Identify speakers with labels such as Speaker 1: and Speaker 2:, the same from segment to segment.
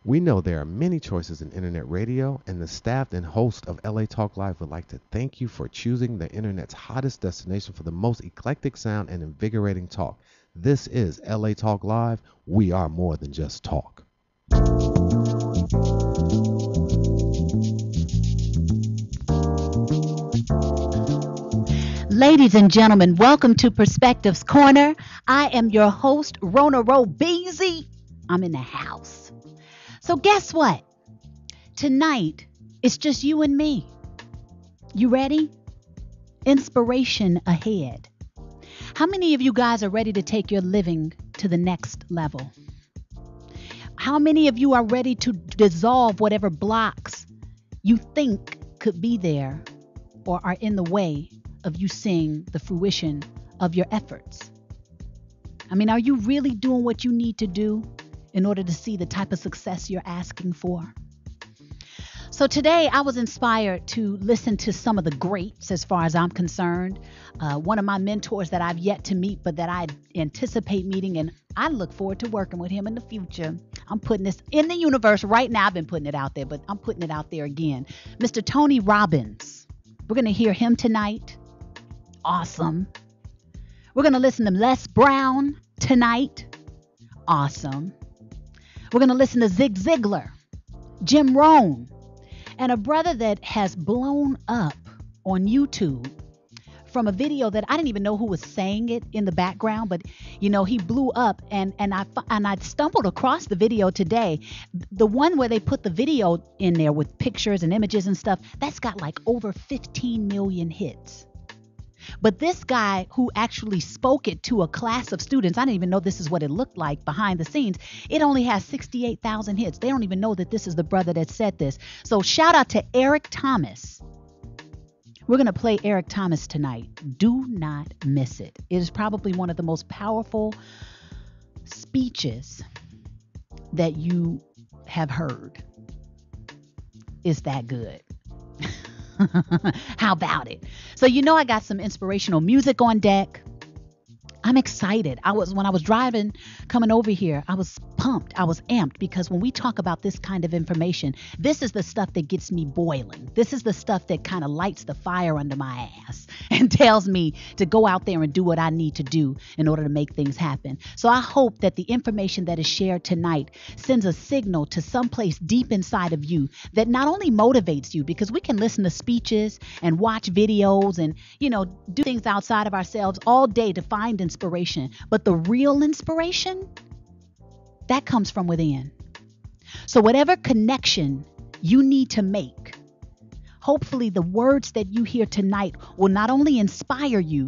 Speaker 1: We know there are many choices in internet radio, and the staff and host of LA Talk Live would like to thank you for choosing the internet's hottest destination for the most eclectic sound and invigorating talk. This is LA Talk Live. We are more than just talk.
Speaker 2: Ladies and gentlemen, welcome to Perspectives Corner. I am your host, Rhona Bennett. I'm in the house. So guess what? Tonight, it's just you and me. You ready? Inspiration ahead. How many of you guys are ready to take your living to the next level? How many of you are ready to dissolve whatever blocks you think could be there or are in the way of you seeing the fruition of your efforts? I mean, are you really doing what you need to do in order to see the type of success you're asking for? So today I was inspired to listen to some of the greats as far as I'm concerned. One of my mentors that I've yet to meet, but that I anticipate meeting, and I look forward to working with him in the future. I'm putting this in the universe right now. I've been putting it out there, but I'm putting it out there again. Mr. Tony Robbins. We're going to hear him tonight. Awesome. We're going to listen to Les Brown tonight. Awesome. We're going to listen to Zig Ziglar, Jim Rohn, and a brother that has blown up on YouTube from a video that I didn't even know who was saying it in the background, but you know, he blew up, and I stumbled across the video today. The one where they put the video in there with pictures and images and stuff, that's got like over 15 million hits. But this guy who actually spoke it to a class of students, I didn't even know this is what it looked like behind the scenes. It only has 68,000 hits. They don't even know that this is the brother that said this. So shout out to Eric Thomas. We're going to play Eric Thomas tonight. Do not miss it. It is probably one of the most powerful speeches that you have heard. It's that good. How about it? So you know I got some inspirational music on deck. I'm excited. When I was driving, coming over here, I was pumped. I was amped because when we talk about this kind of information, this is the stuff that gets me boiling. This is the stuff that kind of lights the fire under my ass and tells me to go out there and do what I need to do in order to make things happen. So I hope that the information that is shared tonight sends a signal to someplace deep inside of you that not only motivates you, because we can listen to speeches and watch videos and, you know, do things outside of ourselves all day to find inspiration, but the real inspiration, that comes from within. So whatever connection you need to make, hopefully the words that you hear tonight will not only inspire you,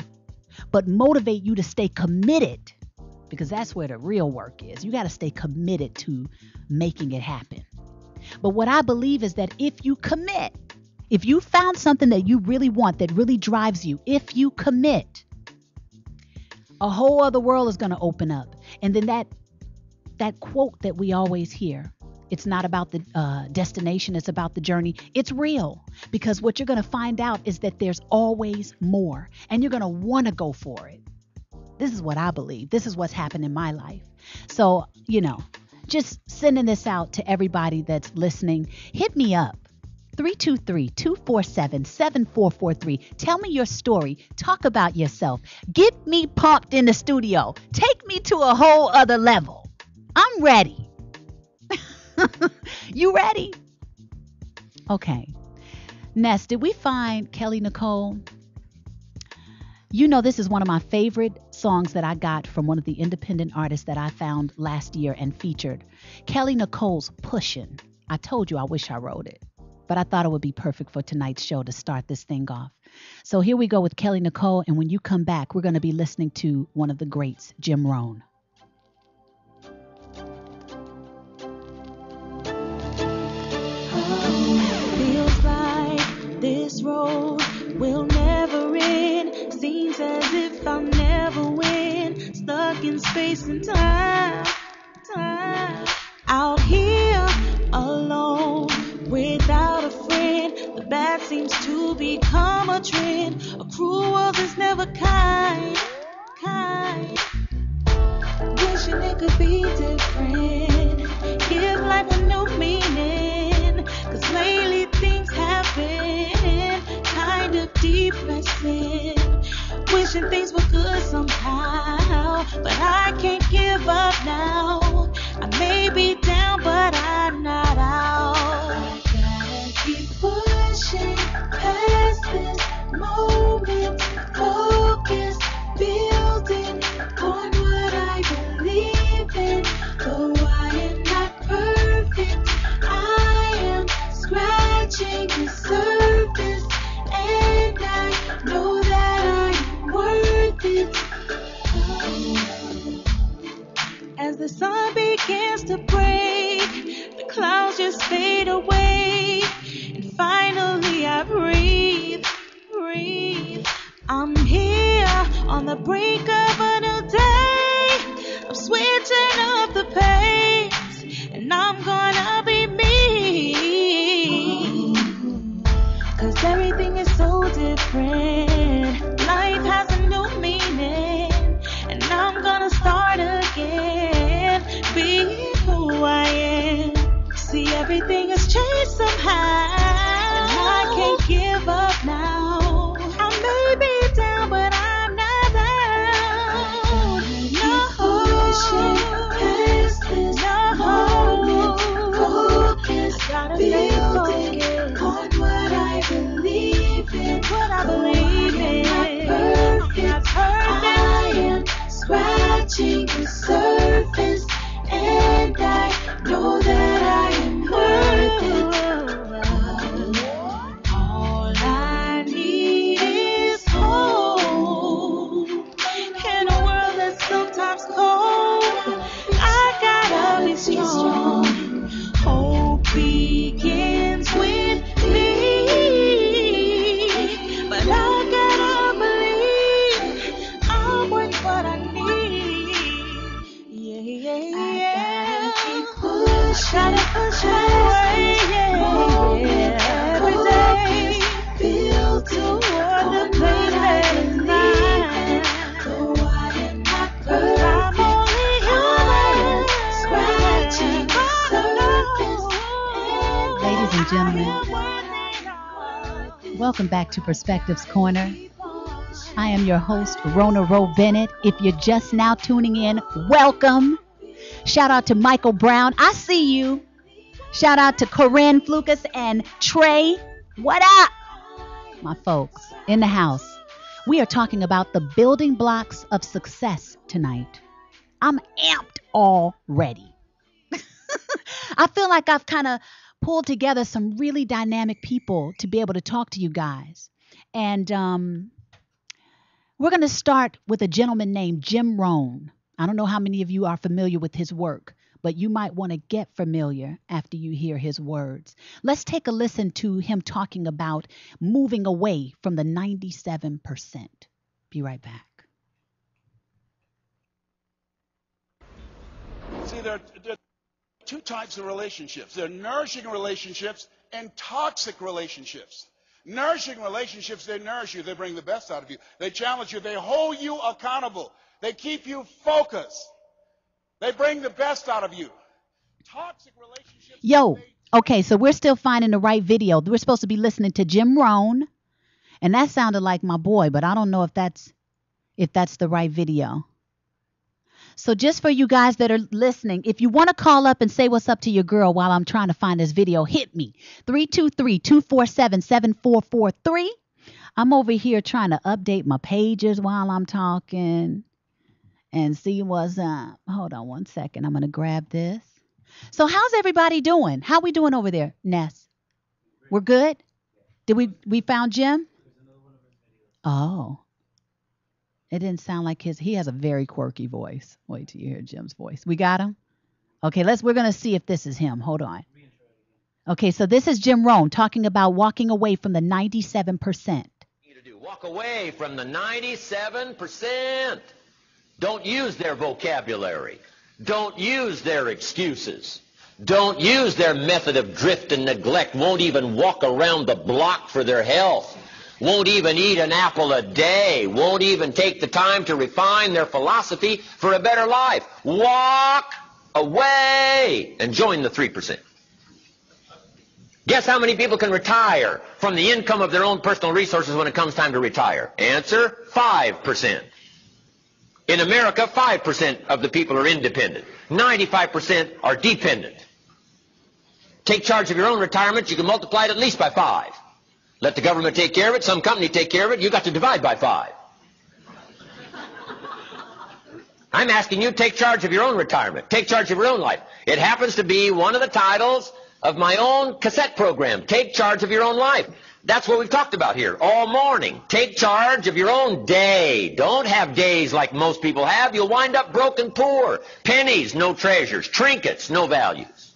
Speaker 2: but motivate you to stay committed, because that's where the real work is. You got to stay committed to making it happen. But what I believe is that if you commit, if you found something that you really want, that really drives you, if you commit, a whole other world is going to open up. And then that quote that we always hear, it's not about the destination, it's about the journey. It's real, because what you're going to find out is that there's always more, and you're going to want to go for it. This is what I believe. This is what's happened in my life. So, you know, just sending this out to everybody that's listening. Hit me up. 323-247-7443. Tell me your story. Talk about yourself. Get me pumped in the studio. Take me to a whole other level. I'm ready. You ready? Okay. Ness, did we find Kelly Nicole? You know, this is one of my favorite songs that I got from one of the independent artists that I found last year and featured. Kelly Nicole's Pushin'. I told you I wish I wrote it, but I thought it would be perfect for tonight's show to start this thing off. So here we go with Kelly Nicole, and when you come back, we're going to be listening to one of the greats, Jim Rohn.
Speaker 3: Feels like this road will never end. Seems as if I'll never win. Stuck in space and time. Out here alone, without a friend. The bad seems to become a trend. A cruel world is never kind. Wishing it could be different. Give life a new starts to break, the clouds just fade away, and finally I breathe. I'm here on the brink of a new day. I'm switching up the pace, and I'm gonna be me. 'Cause everything is so different. Life has a new meaning, and I'm gonna start again, be who I am. See, everything has changed somehow, and I can't give up now. I may be down, but I'm not down. No, pushing past this moment, focus, building on what I believe in. What I believe in. I am scratching the surface, and I know that I am worth it. All I need is hope in a world that's sometimes cold. I gotta be strong. Hope begins with me, but I gotta believe I'm worth what I need. Yeah. I gotta keep pushing, away, every day, build toward the place that is mine. Though I am not perfect, I'm only human, scratching the surface.
Speaker 2: Ladies and gentlemen, welcome back to Perspectives Corner. I am your host, Rhona Bennett. If you're just now tuning in, welcome. Shout out to Michael Brown. I see you. Shout out to Corinne Flukas and Trey. What up? My folks in the house. We are talking about the building blocks of success tonight. I'm amped already. I feel like I've kind of pulled together some really dynamic people to be able to talk to you guys. And we're going to start with a gentleman named Jim Rohn. I don't know how many of you are familiar with his work, but you might want to get familiar after you hear his words. Let's take a listen to him talking about moving away from the 97%. Be right back.
Speaker 4: See, there are two types of relationships. There are nourishing relationships and toxic relationships. Nourishing relationships, they nourish you. They bring the best out of you. They challenge you. They hold you accountable. They keep you focused. They bring the best out of you. Toxic relationships.
Speaker 2: Yo, okay, so we're still finding the right video. We're supposed to be listening to Jim Rohn, and that sounded like my boy, but I don't know if that's the right video. So just for you guys that are listening, if you want to call up and say what's up to your girl while I'm trying to find this video, hit me. 323-247-7443. I'm over here trying to update my pages while I'm talking and see what's up. Hold on one second. I'm going to grab this. So how's everybody doing? How we doing over there, Ness? We're good? Did we found Jim? Oh. It didn't sound like he has a very quirky voice. Wait till you hear Jim's voice. We got him? Okay, we're going to see if this is him. Hold on. Okay, so this is Jim Rohn talking about walking away from the 97%.
Speaker 5: Walk away from the 97%. Don't use their vocabulary. Don't use their excuses. Don't use their method of drift and neglect. Won't even walk around the block for their health. Won't even eat an apple a day. Won't even take the time to refine their philosophy for a better life. Walk away and join the 3%. Guess how many people can retire from the income of their own personal resources when it comes time to retire? Answer, 5%. In America, 5% of the people are independent. 95% are dependent. Take charge of your own retirement, you can multiply it at least by 5. Let the government take care of it, some company take care of it, you got to divide by 5. I'm asking you, take charge of your own retirement. Take charge of your own life. It happens to be one of the titles of my own cassette program. Take charge of your own life. That's what we've talked about here all morning. Take charge of your own day. Don't have days like most people have. You'll wind up broke and poor. Pennies, no treasures. Trinkets, no values.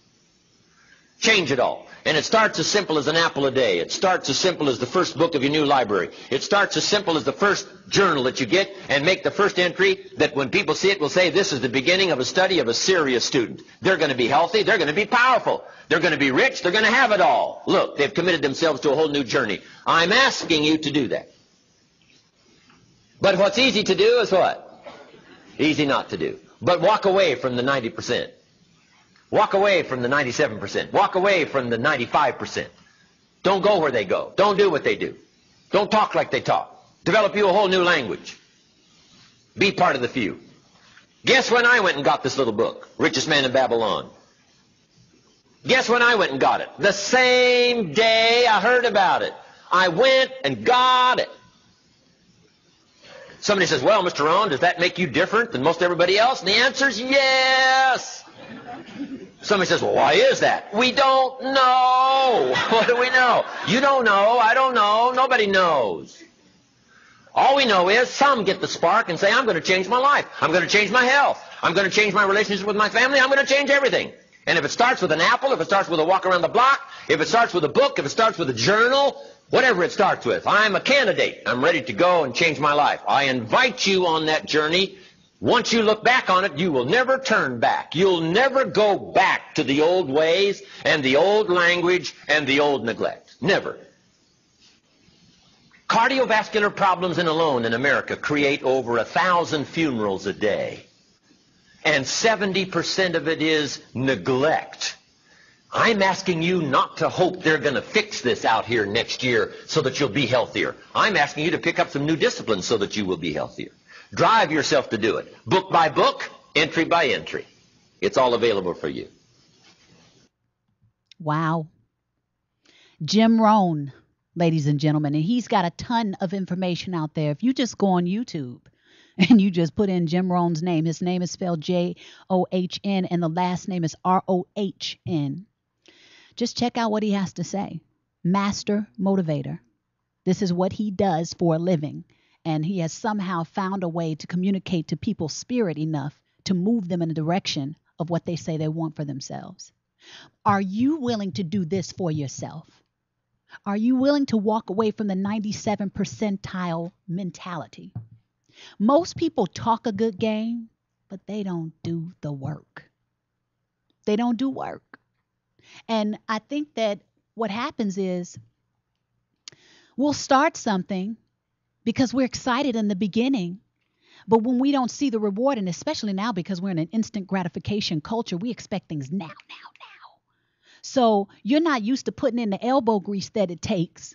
Speaker 5: Change it all. And it starts as simple as an apple a day. It starts as simple as the first book of your new library. It starts as simple as the first journal that you get, and make the first entry that when people see it will say, this is the beginning of a study of a serious student. They're going to be healthy. They're going to be powerful. They're going to be rich. They're going to have it all. Look, they've committed themselves to a whole new journey. I'm asking you to do that. But what's easy to do is what? Easy not to do. But walk away from the 90%. Walk away from the 97%. Walk away from the 95%. Don't go where they go. Don't do what they do. Don't talk like they talk. Develop you a whole new language. Be part of the few. Guess when I went and got this little book, Richest Man in Babylon? Guess when I went and got it? The same day I heard about it. I went and got it. Somebody says, well, Mr. Rohn, does that make you different than most everybody else? And the answer is yes. Somebody says, well, why is that? We don't know. What do we know? You don't know. I don't know. Nobody knows. All we know is some get the spark and say, I'm going to change my life. I'm going to change my health. I'm going to change my relationship with my family. I'm going to change everything. And if it starts with an apple, if it starts with a walk around the block, if it starts with a book, if it starts with a journal, whatever it starts with, I'm a candidate. I'm ready to go and change my life. I invite you on that journey. Once you look back on it, you will never turn back. You'll never go back to the old ways and the old language and the old neglect. Never. Cardiovascular problems alone in America create over 1,000 funerals a day. And 70% of it is neglect. I'm asking you not to hope they're going to fix this out here next year so that you'll be healthier. I'm asking you to pick up some new disciplines so that you will be healthier. Drive yourself to do it. Book by book, entry by entry. It's all available for you.
Speaker 2: Wow. Jim Rohn, ladies and gentlemen, and he's got a ton of information out there. If you just go on YouTube and you just put in Jim Rohn's name, his name is spelled John, and the last name is Rohn. Just check out what he has to say. Master motivator. This is what he does for a living. And he has somehow found a way to communicate to people's spirit enough to move them in the direction of what they say they want for themselves. Are you willing to do this for yourself? Are you willing to walk away from the 97 percentile mentality? Most people talk a good game, but they don't do the work. They don't do work. And I think that what happens is we'll start something because we're excited in the beginning. But when we don't see the reward, and especially now because we're in an instant gratification culture, we expect things now. So you're not used to putting in the elbow grease that it takes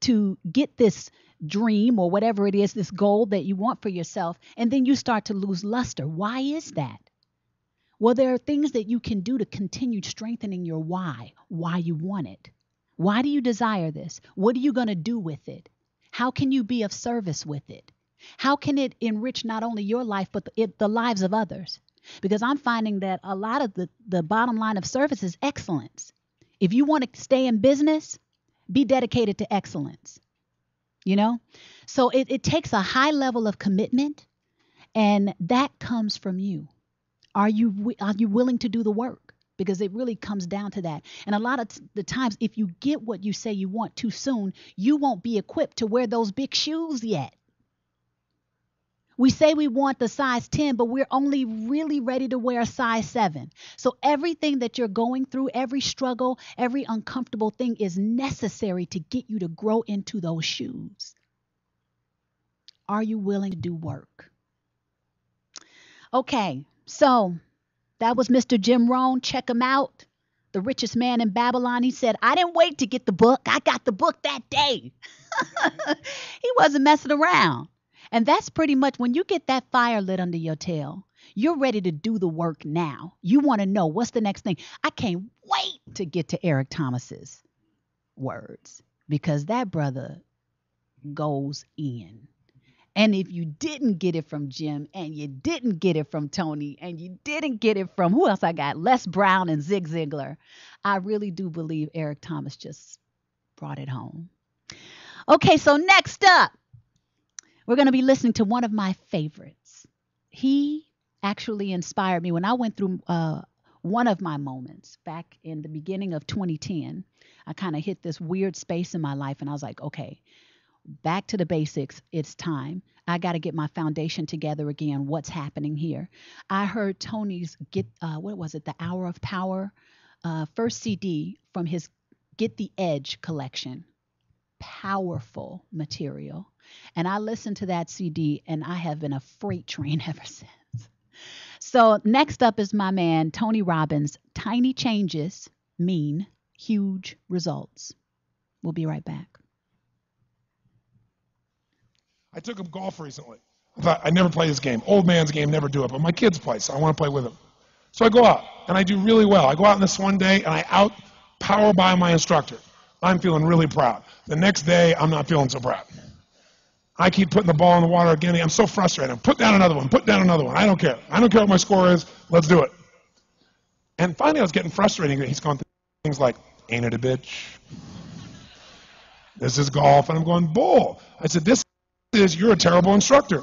Speaker 2: to get this dream or whatever it is, this goal that you want for yourself. And then you start to lose luster. Why is that? Well, there are things that you can do to continue strengthening your why you want it. Why do you desire this? What are you going to do with it? How can you be of service with it? How can it enrich not only your life, but the lives of others? Because I'm finding that a lot of the bottom line of service is excellence. If you want to stay in business, be dedicated to excellence. You know? So it takes a high level of commitment, and that comes from you. Are you willing to do the work? Because it really comes down to that. And a lot of the times, if you get what you say you want too soon, you won't be equipped to wear those big shoes yet. We say we want the size 10, but we're only really ready to wear a size 7. So everything that you're going through, every struggle, every uncomfortable thing is necessary to get you to grow into those shoes. Are you willing to do work? Okay, so that was Mr. Jim Rohn. Check him out. The richest man in Babylon. He said, I didn't wait to get the book. I got the book that day. He wasn't messing around. And that's pretty much when you get that fire lit under your tail, you're ready to do the work now. You want to know what's the next thing. I can't wait to get to Eric Thomas's words because that brother goes in. And if you didn't get it from Jim, and you didn't get it from Tony, and you didn't get it from who else I got? Les Brown and Zig Ziglar. I really do believe Eric Thomas just brought it home. Okay, so next up, we're going to be listening to one of my favorites. He actually inspired me when I went through one of my moments back in the beginning of 2010. I kind of hit this weird space in my life, and I was like, okay, back to the basics. It's time. I got to get my foundation together again. What's happening here? I heard Tony's The Hour of Power, first CD from his Get the Edge collection. Powerful material. And I listened to that CD, and I have been a freight train ever since. So next up is my man, Tony Robbins. Tiny changes mean huge results. We'll be right back.
Speaker 6: I took him golf recently. I thought, I'd never play this game. Old man's game, never do it. But my kids play, so I want to play with them. So I go out, and I do really well. I go out on this one day, and I out-power by my instructor. I'm feeling really proud. The next day, I'm not feeling so proud. I keep putting the ball in the water again. I'm so frustrated. Put down another one. Put down another one. I don't care. I don't care what my score is. Let's do it. And finally, I was getting frustrated. He's going through things like, ain't it a bitch? This is golf. And I'm going, bull. I said, you're a terrible instructor.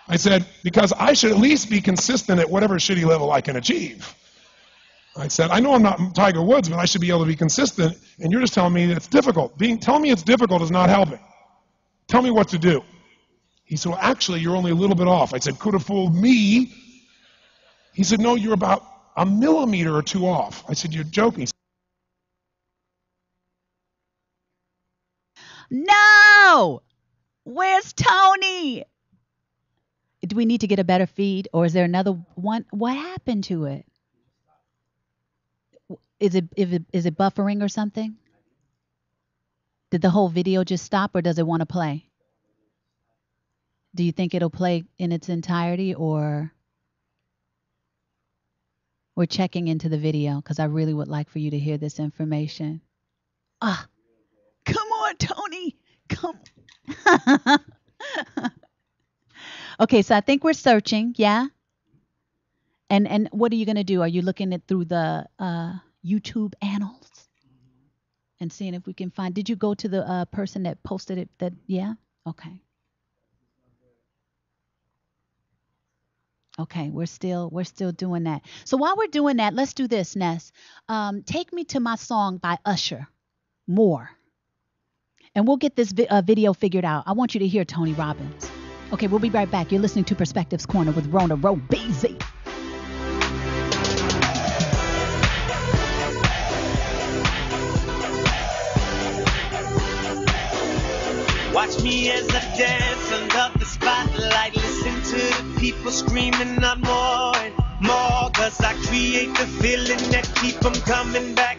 Speaker 6: I said, because I should at least be consistent at whatever shitty level I can achieve. I said, I know I'm not Tiger Woods, but I should be able to be consistent, and you're just telling me that it's difficult. Telling me it's difficult is not helping. Tell me what to do. He said, well, actually, you're only a little bit off. I said, could have fooled me. He said, no, you're about a millimeter or two off. I said, you're joking.
Speaker 2: No! Where's Tony? Do we need to get a better feed, or is there another one? What happened to it? Is it buffering or something? Did the whole video just stop, or does it want to play? Do you think it'll play in its entirety, or we're checking into the video because I really would like for you to hear this information. Come on, Tony. Come. Okay, so I think we're searching, yeah? And what are you going to do? Are you looking at through the YouTube annals and seeing if we can find? Did you go to the person that posted it? Yeah? Okay. Okay, we're still doing that. So while we're doing that, let's do this, Ness. Take me to my song by Usher, More. And we'll get this video figured out. I want you to hear Tony Robbins. Okay, we'll be right back. You're listening to Perspectives Corner with Rhona Bennett.
Speaker 3: Watch me as I dance under the spotlight. Listen to the people screaming out more and more. Cause I create the feeling that keep them coming back.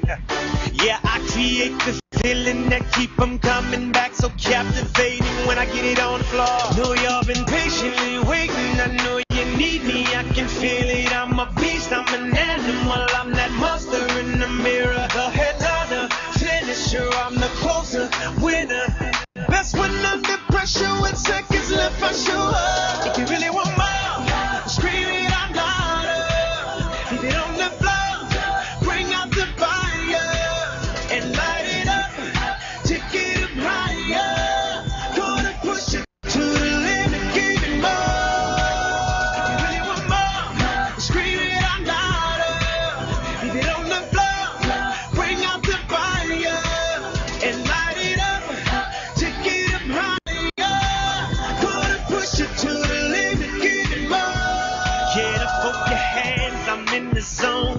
Speaker 3: Yeah, I create the feeling that keep them coming back. So captivating when I get it on the floor. Know y'all been patiently waiting. I know you need me. I can feel it. I'm a beast. I'm an animal. I'm that monster in the mirror. The headliner, finisher. I'm the closer, winner. Best when under pressure with seconds left, I show up. If you really want more, scream it out louder. Leave it on the floor, bring out the fire and light it up, take it up higher. Gonna push it to the limit, give it more. If you really want more, scream it out louder. Leave it on the floor, bring out the fire and light it up.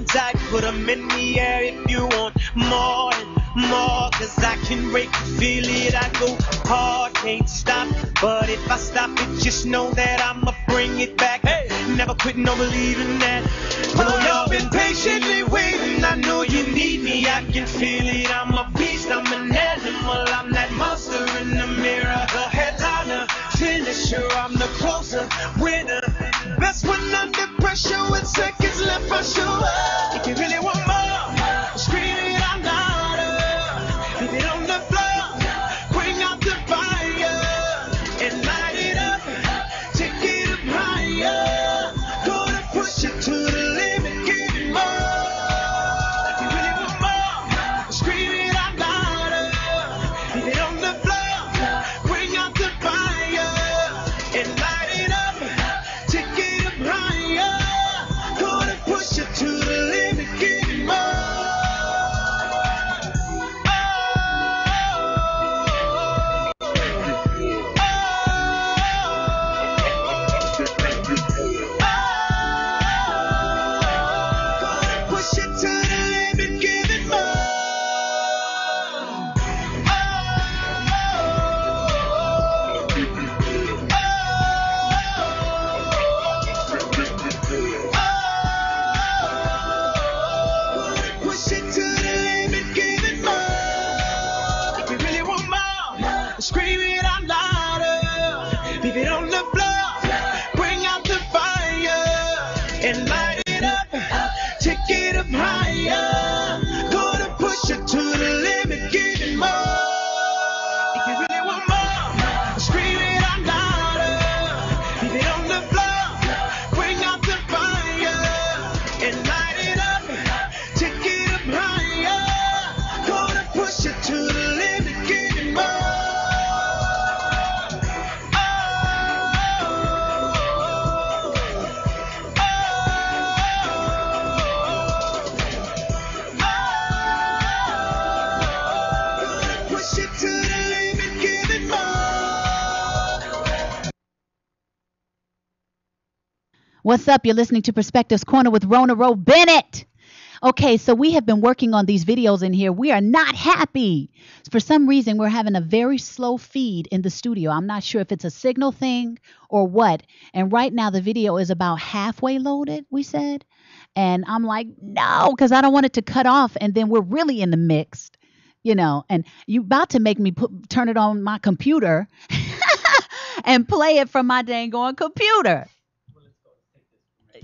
Speaker 3: Type, put them in the air if you want more and more. Cause I can break the feel it. I go hard, can't stop. But if I stop it, just know that I'ma bring it back. Hey, never quit, no believing that. Oh, y'all been patiently waiting. I know you need me. I can feel it. I'm a beast. I'm an animal. I'm that monster in the mirror. The headliner, finisher. I'm the closer, winner. Best one under pressure with seconds left. I show up. If you really want more, scream it out louder. Leave it on the floor, bring out the fire
Speaker 2: What's up? You're listening to Perspectives Corner with Rhona Bennett. Okay, so we have been working on these videos in here. We are not happy. For some reason, we're having a very slow feed in the studio. I'm not sure if it's a signal thing or what. And right now, the video is about halfway loaded, we said. And I'm like, no, because I don't want it to cut off. And then we're really in the mixed, and you about to make me turn it on my computer and play it from my dang on computer.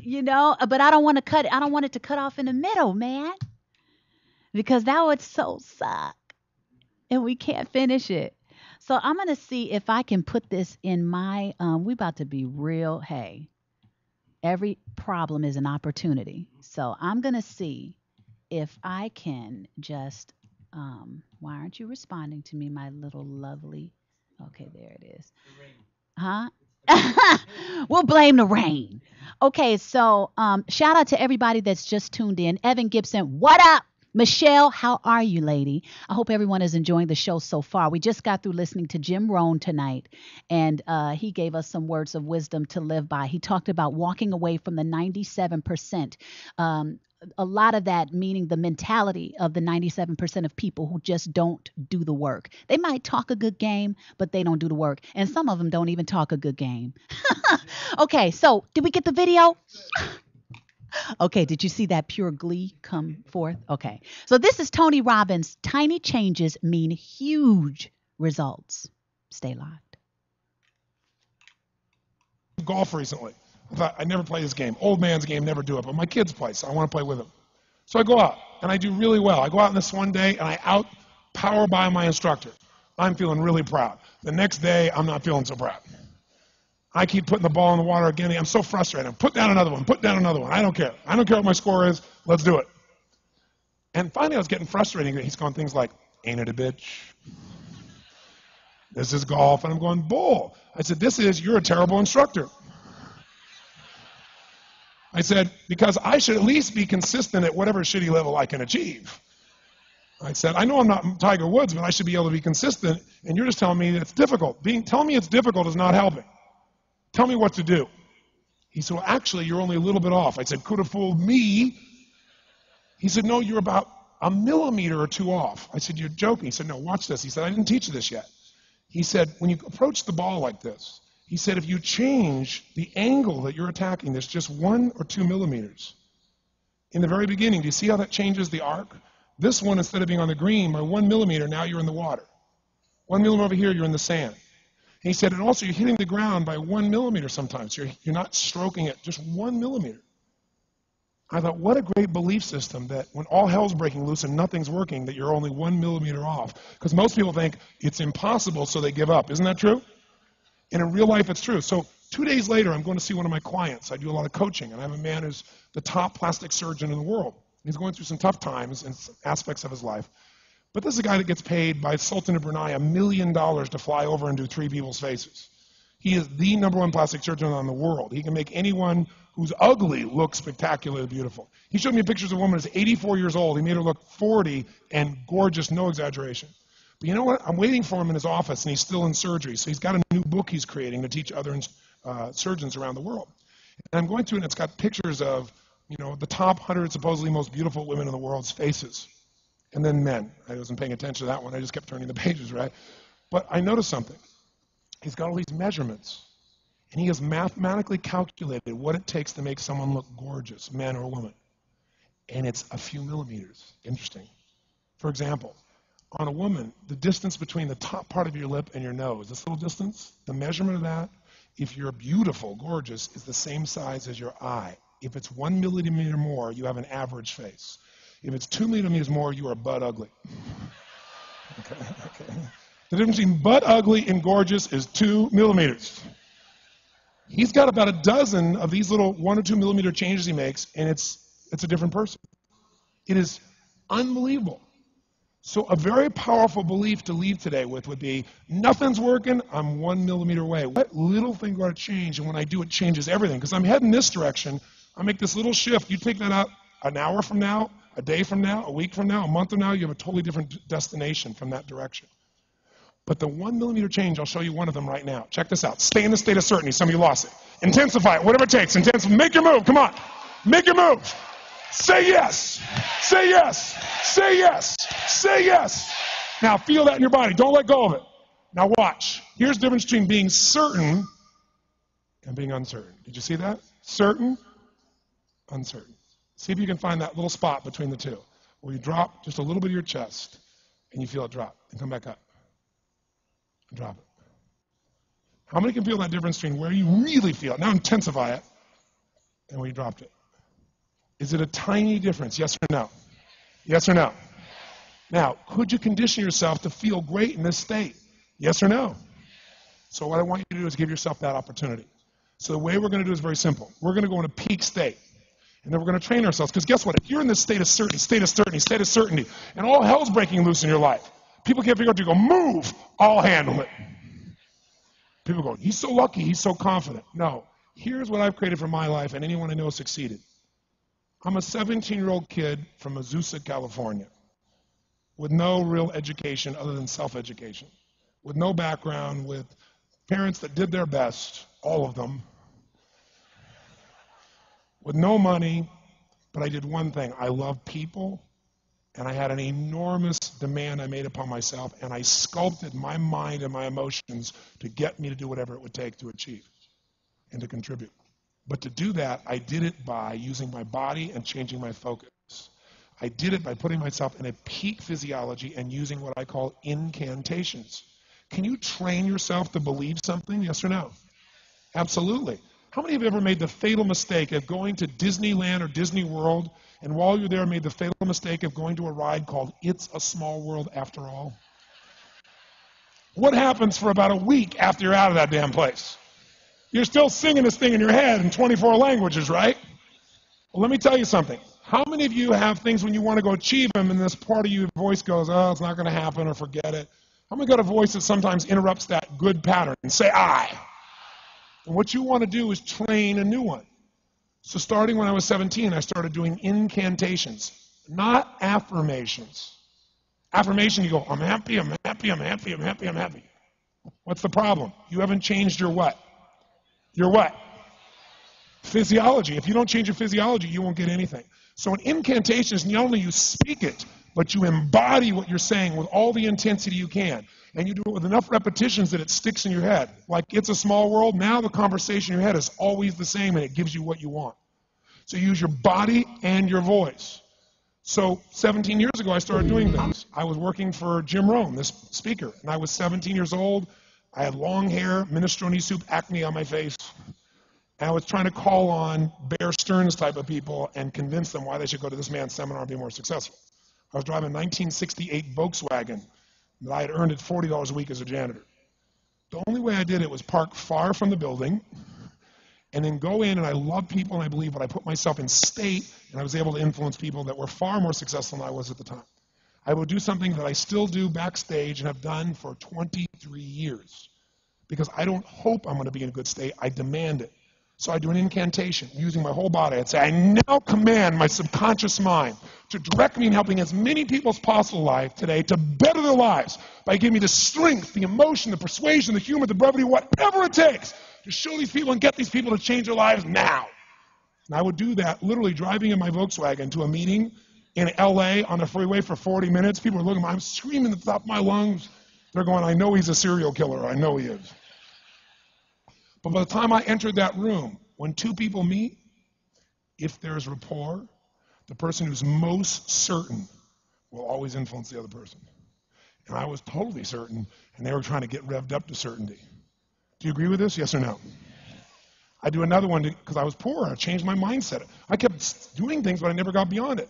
Speaker 2: But I don't want it to cut off in the middle, man, because that would so suck and we can't finish it. So I'm going to see if I can put this in my, we about to be real. Hey, every problem is an opportunity. So I'm going to see if I can just, why aren't you responding to me, my little lovely? Okay, there it is. Huh? We'll blame the rain. Okay, so shout out to everybody that's just tuned in. Evan Gibson, what up? Michelle, how are you, lady? I hope everyone is enjoying the show so far. We just got through listening to Jim Rohn tonight, and he gave us some words of wisdom to live by. He talked about walking away from the 97%. A lot of that meaning the mentality of the 97% of people who just don't do the work. They might talk a good game, but they don't do the work. And some of them don't even talk a good game. Okay, so did we get the video? Okay, did you see that pure glee come forth? Okay, so this is Tony Robbins. Tiny changes mean huge results. Stay locked.
Speaker 6: Golf recently. I thought, I never play this game. Old man's game, never do it. But my kids play, so I want to play with them. So I go out, and I do really well. I go out on this one day, and I out-power by my instructor. I'm feeling really proud. The next day, I'm not feeling so proud. I keep putting the ball in the water again. I'm so frustrated. Put down another one. Put down another one. I don't care. I don't care what my score is. Let's do it. And finally, I was getting frustrated. He's going things like, ain't it a bitch? This is golf. And I'm going, bull. I said, you're a terrible instructor. I said, because I should at least be consistent at whatever shitty level I can achieve. I said, I know I'm not Tiger Woods, but I should be able to be consistent, and you're just telling me it's difficult. Telling me it's difficult is not helping. Tell me what to do. He said, well, actually, you're only a little bit off. I said, could have fooled me. He said, no, you're about a millimeter or two off. I said, you're joking. He said, no, watch this. He said, I didn't teach you this yet. He said, when you approach the ball like this, he said, if you change the angle that you're attacking, there's just 1 or 2 millimeters. In the very beginning, do you see how that changes the arc? This one, instead of being on the green by 1 millimeter, now you're in the water. 1 millimeter over here, you're in the sand. And he said, and also you're hitting the ground by 1 millimeter sometimes. You're not stroking it, just 1 millimeter. I thought, what a great belief system that when all hell's breaking loose and nothing's working, that you're only 1 millimeter off. Because most people think it's impossible, so they give up. Isn't that true? And in real life, it's true. So 2 days later, I'm going to see one of my clients. I do a lot of coaching, and I have a man who's the top plastic surgeon in the world. He's going through some tough times in aspects of his life. But this is a guy that gets paid by Sultan of Brunei $1 million to fly over and do 3 people's faces. He is the #1 plastic surgeon in the world. He can make anyone who's ugly look spectacularly beautiful. He showed me pictures of a woman who's 84 years old. He made her look 40 and gorgeous, no exaggeration. But you know what? I'm waiting for him in his office, and he's still in surgery. So he's got a new book he's creating to teach other surgeons around the world. And I'm going through it, and it's got pictures of, the top 100 supposedly most beautiful women in the world's faces. And then men. I wasn't paying attention to that one. I just kept turning the pages, right? But I noticed something. He's got all these measurements. And he has mathematically calculated what it takes to make someone look gorgeous, man or woman. And it's a few millimeters. Interesting. For example, on a woman, the distance between the top part of your lip and your nose, this little distance, the measurement of that, if you're beautiful, gorgeous, is the same size as your eye. If it's 1 millimeter more, you have an average face. If it's 2 millimeters more, you are butt ugly. Okay. The difference between butt ugly and gorgeous is 2 millimeters. He's got about a dozen of these little 1 or 2 millimeter changes he makes, and it's a different person. It is unbelievable. So a very powerful belief to leave today with would be, nothing's working, I'm 1 millimeter away. What little thing got to change, and when I do, it changes everything. Because I'm heading this direction, I make this little shift. You take that out an hour from now, a day from now, a week from now, a month from now, you have a totally different destination from that direction. But the 1 millimeter change, I'll show you one of them right now. Check this out. Stay in the state of certainty. Some of you lost it. Intensify it, whatever it takes. Intensify. Make your move. Come on. Make your move. Say yes. Say yes. Say yes. Say yes. Now feel that in your body. Don't let go of it. Now watch. Here's the difference between being certain and being uncertain. Did you see that? Certain, uncertain. See if you can find that little spot between the two where you drop just a little bit of your chest and you feel it drop and come back up and drop it. How many can feel that difference between where you really feel it? Now intensify it and where you dropped it. Is it a tiny difference? Yes or no? Yes or no? Now, could you condition yourself to feel great in this state? Yes or no? So what I want you to do is give yourself that opportunity. So the way we're going to do is very simple. We're going to go in a peak state. And then we're going to train ourselves. Because guess what? If you're in this state of certainty, and all hell's breaking loose in your life, people can't figure out to go, move, I'll handle it. People go, he's so lucky, he's so confident. No. Here's what I've created for my life, and anyone I know succeeded. I'm a 17-year-old kid from Azusa, California, with no real education other than self-education, with no background, with parents that did their best, all of them, with no money, but I did one thing. I loved people, and I had an enormous demand I made upon myself, and I sculpted my mind and my emotions to get me to do whatever it would take to achieve and to contribute. But to do that, I did it by using my body and changing my focus. I did it by putting myself in a peak physiology and using what I call incantations. Can you train yourself to believe something? Yes or no? Absolutely. How many of you have ever made the fatal mistake of going to Disneyland or Disney World, and while you're there made the fatal mistake of going to a ride called It's a Small World After All? What happens for about a week after you're out of that damn place? You're still singing this thing in your head in 24 languages, right? Well, let me tell you something. How many of you have things when you want to go achieve them and this part of your voice goes, oh, it's not going to happen, or forget it? How many got a voice that sometimes interrupts that good pattern and say, I? And what you want to do is train a new one. So starting when I was 17, I started doing incantations, not affirmations. Affirmation, you go, I'm happy, I'm happy, I'm happy, I'm happy, I'm happy. What's the problem? You haven't changed your what? Your what? Physiology. If you don't change your physiology, you won't get anything. So in incantations, not only you speak it, but you embody what you're saying with all the intensity you can. And you do it with enough repetitions that it sticks in your head. Like It's a Small World, now the conversation in your head is always the same and it gives you what you want. So you use your body and your voice. So 17 years ago, I started doing things. I was working for Jim Rohn, this speaker, and I was 17 years old. I had long hair, minestrone soup, acne on my face. And I was trying to call on Bear Stearns type of people and convince them why they should go to this man's seminar and be more successful. I was driving a 1968 Volkswagen that I had earned at $40 a week as a janitor. The only way I did it was park far from the building and then go in, and I love people and I believe, but I put myself in state, and I was able to influence people that were far more successful than I was at the time. I would do something that I still do backstage and have done for 23 years because I don't hope I'm going to be in a good state. I demand it. So I do an incantation using my whole body. I'd say, I now command my subconscious mind to direct me in helping as many people as possible alive today to better their lives by giving me the strength, the emotion, the persuasion, the humor, the brevity, whatever it takes to show these people and get these people to change their lives now. And I would do that literally driving in my Volkswagen to a meeting in LA on the freeway for 40 minutes. People are looking at me. I'm screaming at the top of my lungs. They're going, I know he's a serial killer. I know he is. But by the time I entered that room, when two people meet, if there's rapport, the person who's most certain will always influence the other person. And I was totally certain, and they were trying to get revved up to certainty. Do you agree with this? Yes or no? I do another one because I was poor. I changed my mindset. I kept doing things, but I never got beyond it.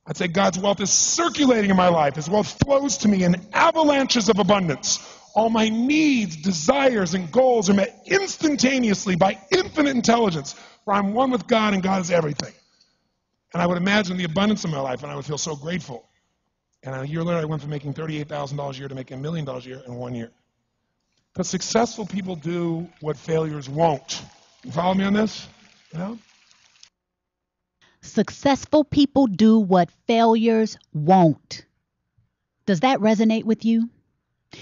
Speaker 6: I'd say God's wealth is circulating in my life. His wealth flows to me in avalanches of abundance. All my needs, desires, and goals are met instantaneously by infinite intelligence, for I'm one with God and God is everything. And I would imagine the abundance of my life, and I would feel so grateful. And a year later, I went from making $38,000 a year to making $1 million a year in 1 year. Because successful people do what failures won't. You follow me on this? You know?
Speaker 2: Successful people do what failures won't. Does that resonate with you?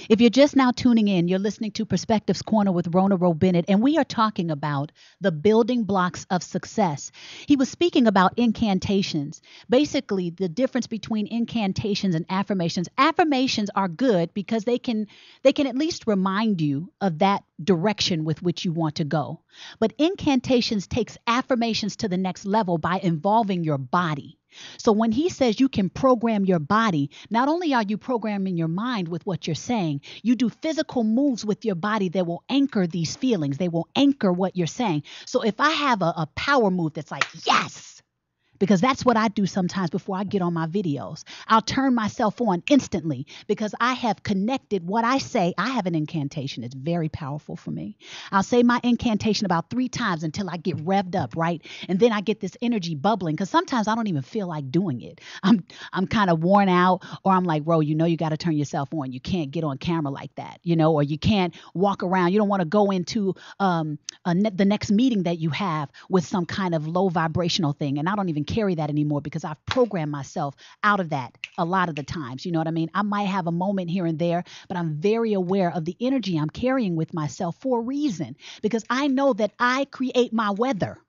Speaker 2: If you're just now tuning in, you're listening to Perspectives Corner with Rhona Bennett, and we are talking about the building blocks of success. He was speaking about incantations, basically the difference between incantations and affirmations. Affirmations are good because they can at least remind you of that direction with which you want to go. But incantations takes affirmations to the next level by involving your body. So when he says you can program your body, not only are you programming your mind with what you're saying, you do physical moves with your body that will anchor these feelings. They will anchor what you're saying. So if I have a power move that's like, yes, because that's what I do sometimes before I get on my videos. I'll turn myself on instantly because I have connected what I say. I have an incantation. It's very powerful for me. I'll say my incantation about 3 times until I get revved up, right? And then I get this energy bubbling because sometimes I don't even feel like doing it. I'm kind of worn out, or I'm like, Ro, you got to turn yourself on. You can't get on camera like that, or you can't walk around. You don't want to go into the next meeting that you have with some kind of low vibrational thing. And I don't even carry that anymore because I've programmed myself out of that a lot of the times. You know what I mean? I might have a moment here and there, but I'm very aware of the energy I'm carrying with myself for a reason, because I know that I create my weather.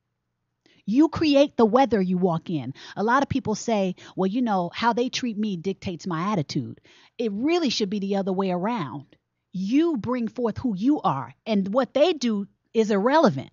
Speaker 2: You create the weather you walk in. A lot of people say, well, how they treat me dictates my attitude. It really should be the other way around. You bring forth who you are, and what they do is irrelevant.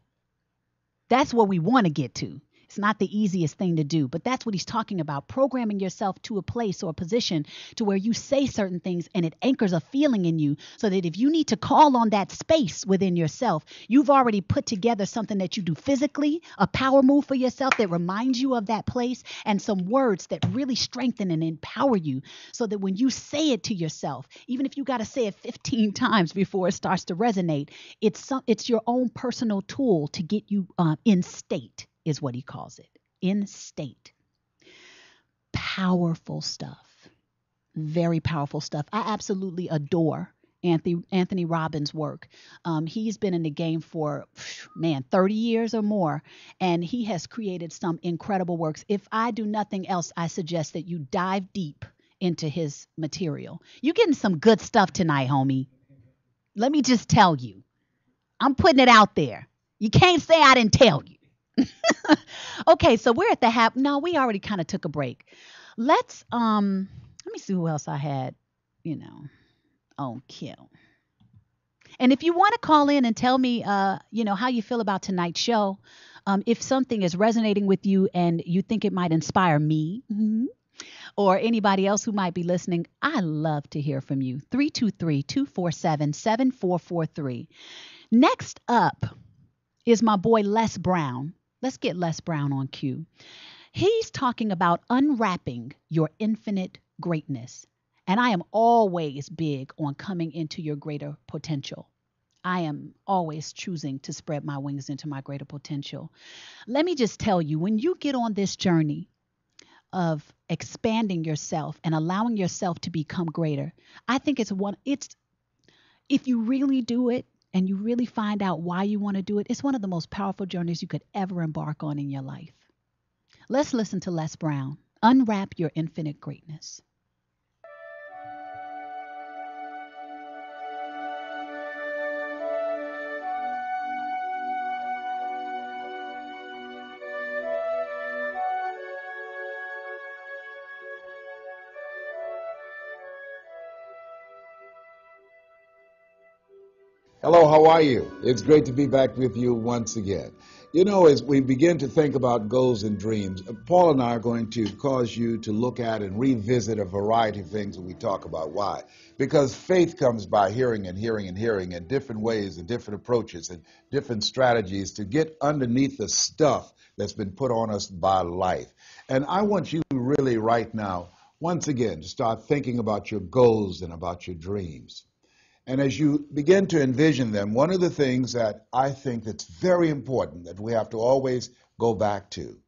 Speaker 2: That's what we want to get to. It's not the easiest thing to do, but that's what he's talking about, programming yourself to a place or a position to where you say certain things and it anchors a feeling in you, so that if you need to call on that space within yourself, you've already put together something that you do physically, a power move for yourself that reminds you of that place, and some words that really strengthen and empower you, so that when you say it to yourself, even if you got to say it 15 times before it starts to resonate, it's your own personal tool to get you in state, is what he calls it. In state. Powerful stuff. Very powerful stuff. I absolutely adore Anthony Robbins' work. He's been in the game for, 30 years or more, and he has created some incredible works. If I do nothing else, I suggest that you dive deep into his material. You're getting some good stuff tonight, homie. Let me just tell you. I'm putting it out there. You can't say I didn't tell you. Okay, so we're at the no, we already kind of took a break. Let me see who else I had, on kill. And if you want to call in and tell me how you feel about tonight's show, if something is resonating with you and you think it might inspire me, or anybody else who might be listening, I love to hear from you. 323-247-7443. Next up is my boy Les Brown. Let's get Les Brown on cue. He's talking about unwrapping your infinite greatness. And I am always big on coming into your greater potential. I am always choosing to spread my wings into my greater potential. Let me just tell you, when you get on this journey of expanding yourself and allowing yourself to become greater, I think if you really do it, and you really find out why you want to do it, it's one of the most powerful journeys you could ever embark on in your life. Let's listen to Les Brown. Unwrap your infinite greatness.
Speaker 7: Hello, how are you? It's great to be back with you once again. As we begin to think about goals and dreams, Paul and I are going to cause you to look at and revisit a variety of things that we talk about. Why? Because faith comes by hearing and hearing and hearing, and different ways and different approaches and different strategies to get underneath the stuff that's been put on us by life. And I want you really right now, once again, to start thinking about your goals and about your dreams. And as you begin to envision them, one of the things that I think that's very important that we have to always go back to,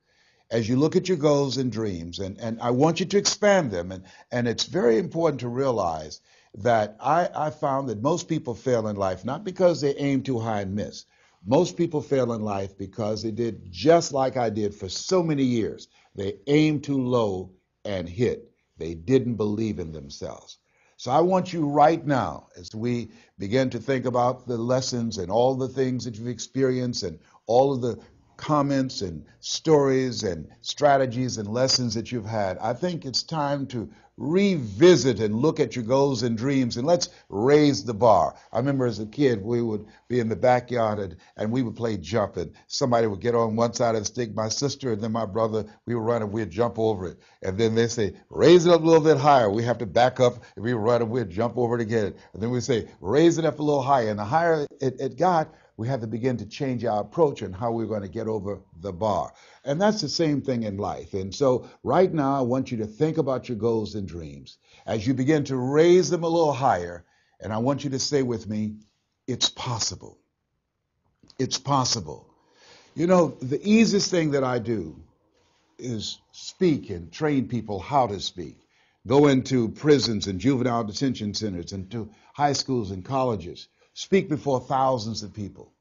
Speaker 7: as you look at your goals and dreams, and I want you to expand them, and it's very important to realize that I found that most people fail in life, not because they aim too high and miss. Most people fail in life because they did just like I did for so many years. They aimed too low and hit. They didn't believe in themselves. So I want you right now, as we begin to think about the lessons and all the things that you've experienced and all of the comments and stories and strategies and lessons that you've had, I think it's time to revisit and look at your goals and dreams, and let's raise the bar. I remember as a kid, we would be in the backyard and we would play jump, and somebody would get on one side of the stick, my sister and then my brother, we would run and we'd jump over it. And then they say, raise it up a little bit higher. We have to back up and we would run and we'd jump over it again. And then we say, raise it up a little higher. And the higher it got, we had to begin to change our approach and how we were going to get over the bar. And that's the same thing in life. And so right now, I want you to think about your goals and dreams as you begin to raise them a little higher. And I want you to say with me, it's possible. It's possible. You know, the easiest thing that I do is speak and train people how to speak. Go into prisons and juvenile detention centers and to high schools and colleges. Speak before thousands of people.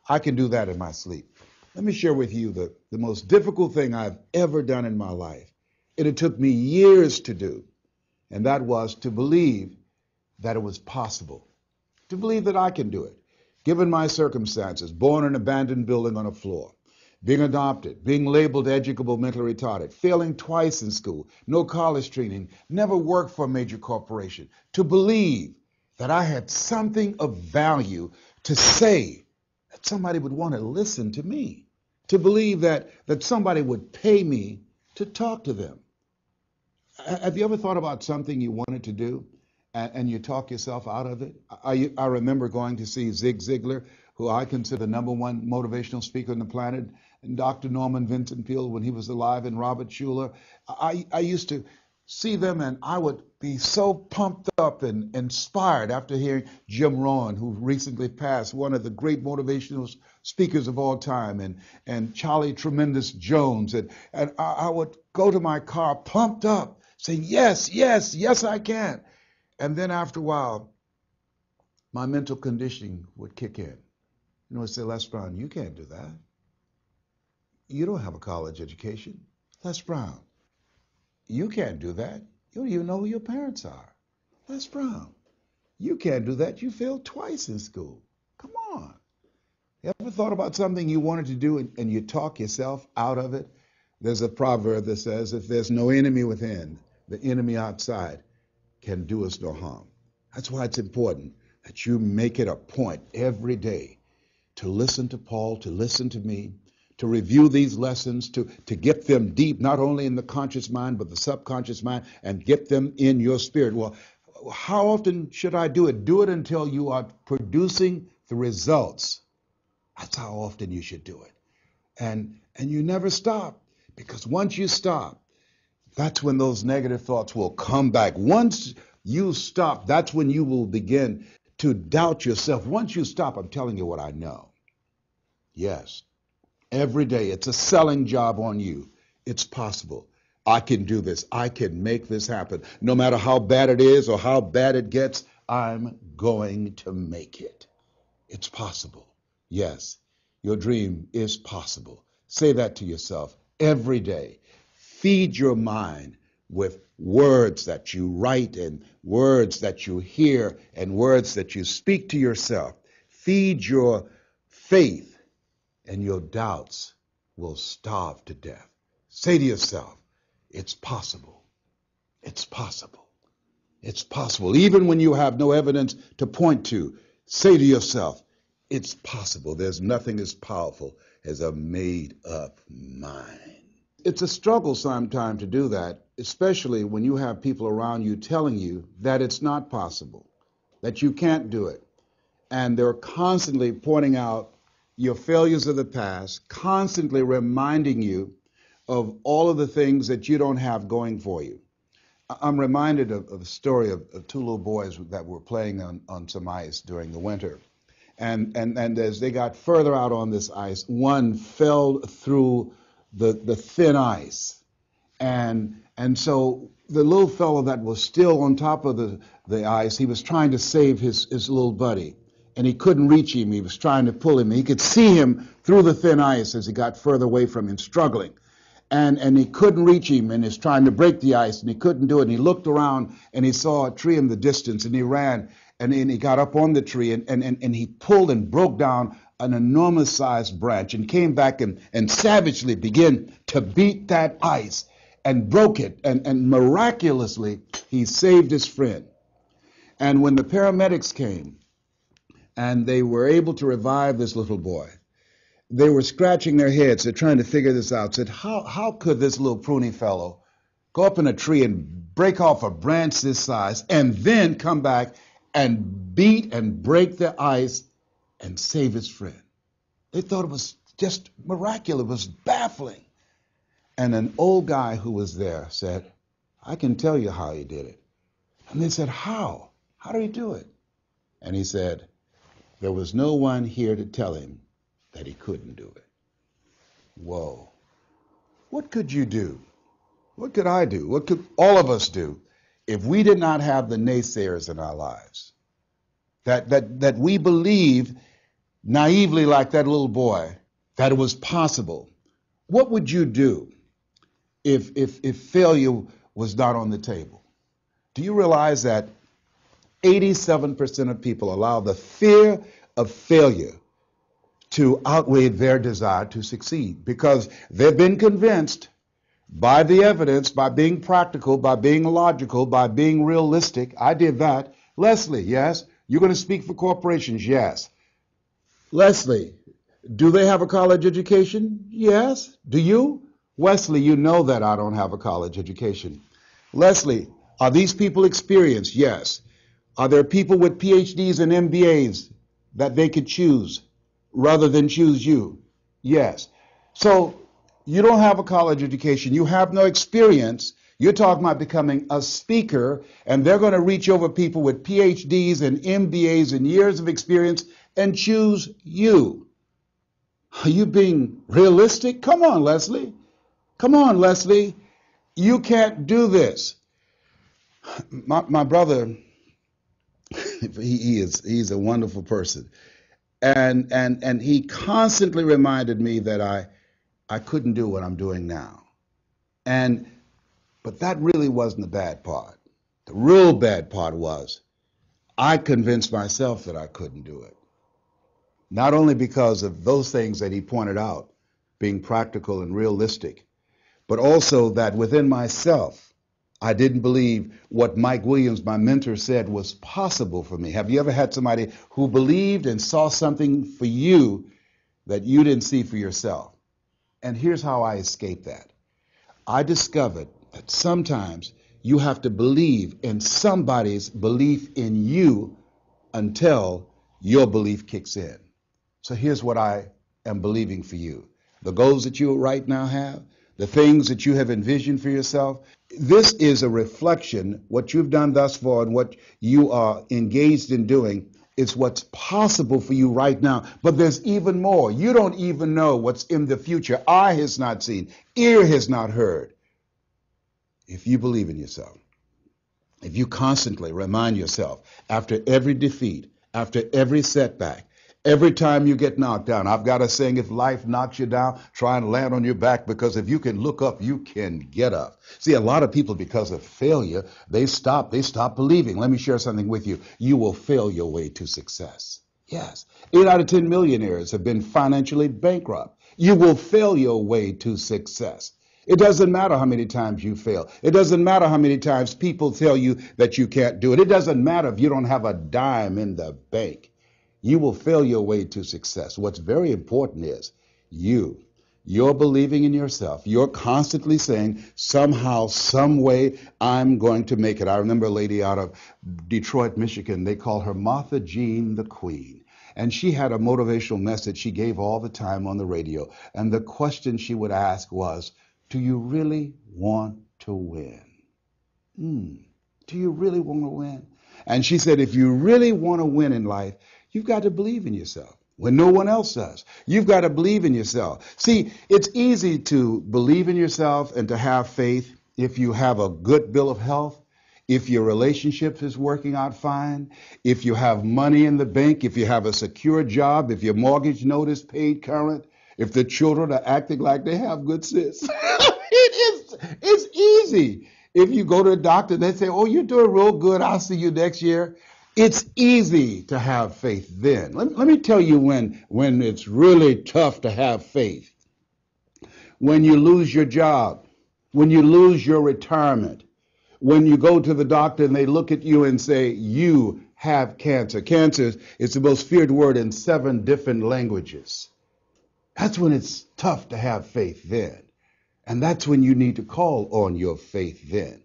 Speaker 7: I can do that in my sleep. Let me share with you the most difficult thing I've ever done in my life. And it took me years to do. And that was to believe that it was possible. To believe that I can do it. Given my circumstances, born in an abandoned building on a floor, being adopted, being labeled educable mentally retarded, failing twice in school, no college training, never worked for a major corporation. To believe that I had something of value to say, that somebody would want to listen to me, to believe that somebody would pay me to talk to them. Have you ever thought about something you wanted to do and you talk yourself out of it? I remember going to see Zig Ziglar, who I consider the #1 motivational speaker on the planet, and Dr. Norman Vincent Peale when he was alive, and Robert Schuller. I used to see them, and I would be so pumped up and inspired after hearing Jim Rohn, who recently passed, one of the great motivational speakers of all time, and Charlie Tremendous Jones. And I would go to my car pumped up, saying, yes, yes, yes, I can. And then after a while, my mental conditioning would kick in. You know, I'd say, Les Brown, you can't do that. You don't have a college education. Les Brown, you can't do that. You don't even know who your parents are. Les Brown, you can't do that. You failed twice in school. Come on. You ever thought about something you wanted to do and you talk yourself out of it? There's a proverb that says, if there's no enemy within, the enemy outside can do us no harm. That's why it's important that you make it a point every day to listen to Paul, to listen to me, to review these lessons, to get them deep, not only in the conscious mind, but the subconscious mind, and get them in your spirit. Well, how often should I do it? Do it until you are producing the results. That's how often you should do it. And you never stop, because once you stop, that's when those negative thoughts will come back. Once you stop, that's when you will begin to doubt yourself. Once you stop, I'm telling you what I know. Yes. Every day, it's a selling job on you. It's possible. I can do this. I can make this happen. No matter how bad it is or how bad it gets, I'm going to make it. It's possible. Yes, your dream is possible. Say that to yourself every day. Feed your mind with words that you write and words that you hear and words that you speak to yourself. Feed your faith, and your doubts will starve to death. Say to yourself, it's possible. It's possible. It's possible. Even when you have no evidence to point to, say to yourself, it's possible. There's nothing as powerful as a made-up mind. It's a struggle sometimes to do that, especially when you have people around you telling you that it's not possible, that you can't do it. And they're constantly pointing out your failures of the past, constantly reminding you of all of the things that you don't have going for you. I'm reminded of a story of two little boys that were playing on some ice during the winter. And as they got further out on this ice, one fell through the thin ice. And so the little fellow that was still on top of the ice, he was trying to save his little buddy. And he couldn't reach him. He was trying to pull him. He could see him through the thin ice as he got further away from him, struggling. and he couldn't reach him, and he's trying to break the ice, and he couldn't do it. And he looked around, and he saw a tree in the distance, and he ran, and then he got up on the tree, and he pulled and broke down an enormous sized branch, and came back and savagely began to beat that ice and broke it, and miraculously he saved his friend. And when the paramedics came and they were able to revive this little boy, they were scratching their heads. They're trying to figure this out. Said, how could this little pruny fellow go up in a tree and break off a branch this size and then come back and beat and break the ice and save his friend? They thought it was just miraculous. It was baffling. And an old guy who was there said, I can tell you how he did it. And they said, how? How did he do it? And he said, there was no one here to tell him that he couldn't do it. Whoa. What could you do? What could I do? What could all of us do if we did not have the naysayers in our lives? That we believe naively, like that little boy, that it was possible. What would you do if failure was not on the table? Do you realize that 87% of people allow the fear of failure to outweigh their desire to succeed, because they've been convinced by the evidence, by being practical, by being logical, by being realistic. I did that. Leslie, yes. You're going to speak for corporations? Yes. Leslie, do they have a college education? Yes. Do you? Wesley, you know that I don't have a college education. Leslie, are these people experienced? Yes. Are there people with PhDs and MBAs that they could choose rather than choose you? Yes. So you don't have a college education. You have no experience. You're talking about becoming a speaker, and they're going to reach over people with PhDs and MBAs and years of experience and choose you. Are you being realistic? Come on, Leslie. Come on, Leslie. You can't do this. My brother, he's a wonderful person. And he constantly reminded me that I couldn't do what I'm doing now. But that really wasn't the bad part. The real bad part was I convinced myself that I couldn't do it. Not only because of those things that he pointed out, being practical and realistic, but also that within myself, I didn't believe what Mike Williams, my mentor, said was possible for me. Have you ever had somebody who believed and saw something for you that you didn't see for yourself? And here's how I escaped that. I discovered that sometimes you have to believe in somebody's belief in you until your belief kicks in. So here's what I am believing for you. The goals that you right now have, the things that you have envisioned for yourself, this is a reflection, what you've done thus far and what you are engaged in doing. It's what's possible for you right now. But there's even more. You don't even know what's in the future. Eye has not seen, ear has not heard. If you believe in yourself, if you constantly remind yourself after every defeat, after every setback, every time you get knocked down, I've got a saying, if life knocks you down, try and land on your back, because if you can look up, you can get up. See, a lot of people, because of failure, they stop believing. Let me share something with you. You will fail your way to success. Yes. 8 out of 10 millionaires have been financially bankrupt. You will fail your way to success. It doesn't matter how many times you fail. It doesn't matter how many times people tell you that you can't do it. It doesn't matter if you don't have a dime in the bank. You will fail your way to success. What's very important is you're believing in yourself. You're constantly saying, somehow, some way, I'm going to make it. I remember a lady out of Detroit, Michigan. They call her Martha Jean the Queen. And she had a motivational message she gave all the time on the radio. And the question she would ask was, do you really want to win? Do you really want to win? And she said, if you really want to win in life, you've got to believe in yourself when no one else does. You've got to believe in yourself. See, it's easy to believe in yourself and to have faith if you have a good bill of health, if your relationship is working out fine, if you have money in the bank, if you have a secure job, if your mortgage note is paid current, if the children are acting like they have good sense. It's easy. If you go to a doctor, they say, oh, you're doing real good. I'll see you next year. It's easy to have faith then. Let me tell you when it's really tough to have faith. When you lose your job, when you lose your retirement, when you go to the doctor and they look at you and say, you have cancer. Cancer is the most feared word in 7 different languages. That's when it's tough to have faith then. And that's when you need to call on your faith then.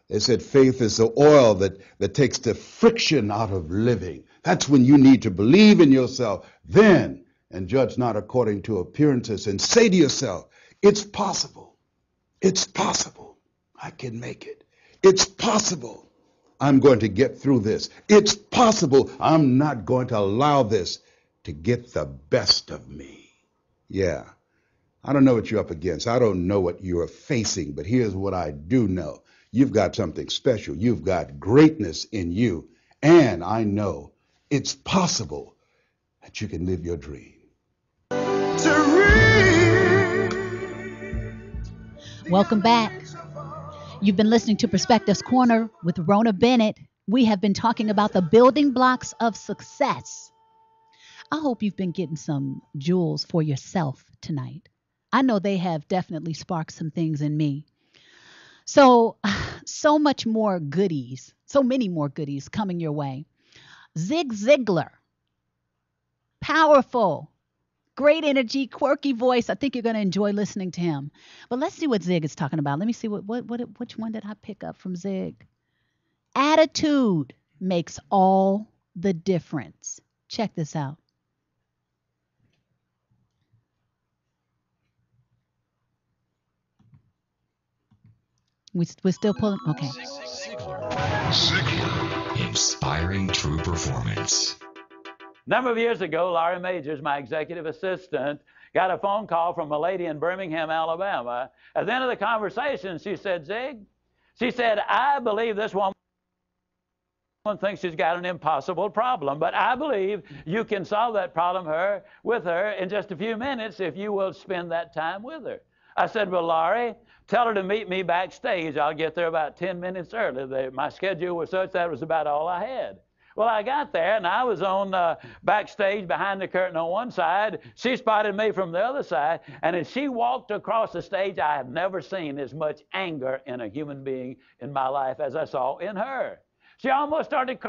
Speaker 7: They said faith is the oil that takes the friction out of living. That's when you need to believe in yourself then and judge not according to appearances and say to yourself, it's possible. It's possible. I can make it. It's possible. I'm going to get through this. It's possible. I'm not going to allow this to get the best of me. Yeah. I don't know what you're up against. I don't know what you're facing, but here's what I do know. You've got something special. You've got greatness in you. And I know it's possible that you can live your dream.
Speaker 2: Welcome back. You've been listening to Perspectives Corner with Rhona Bennett. We have been talking about the building blocks of success. I hope you've been getting some jewels for yourself tonight. I know they have definitely sparked some things in me. So much more goodies, so many more goodies coming your way. Zig Ziglar, powerful, great energy, quirky voice. I think you're going to enjoy listening to him. But let's see what Zig is talking about. Let me see which one did I pick up from Zig. Attitude makes all the difference. Check this out. We're still pulling. Okay.
Speaker 8: Ziglar, inspiring true performance.
Speaker 9: A number of years ago, Laurie Majors, my executive assistant, got a phone call from a lady in Birmingham, Alabama. At the end of the conversation, she said, Zig, she said, I believe this woman thinks she's got an impossible problem, but I believe you can solve that problem with her in just a few minutes if you will spend that time with her. I said, well, Laurie, tell her to meet me backstage. I'll get there about 10 minutes early. My schedule was such that was about all I had. Well, I got there, and I was on backstage behind the curtain on one side. She spotted me from the other side, and as she walked across the stage, I have never seen as much anger in a human being in my life as I saw in her. She almost started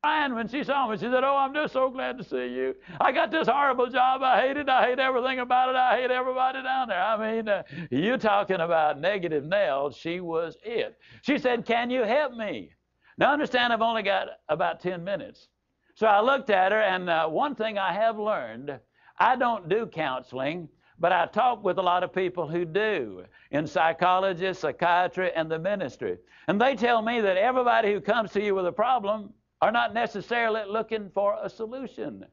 Speaker 9: crying when she saw me. She said, oh, I'm just so glad to see you. I got this horrible job. I hate it. I hate everything about it. I hate everybody down there. I mean, you talking about negative nails. She was it. She said, can you help me? Now, understand, I've only got about 10 minutes. So I looked at her, and one thing I have learned, I don't do counseling, but I talk with a lot of people who do, in psychology, psychiatry, and the ministry. And they tell me that everybody who comes to you with a problem are not necessarily looking for a solution.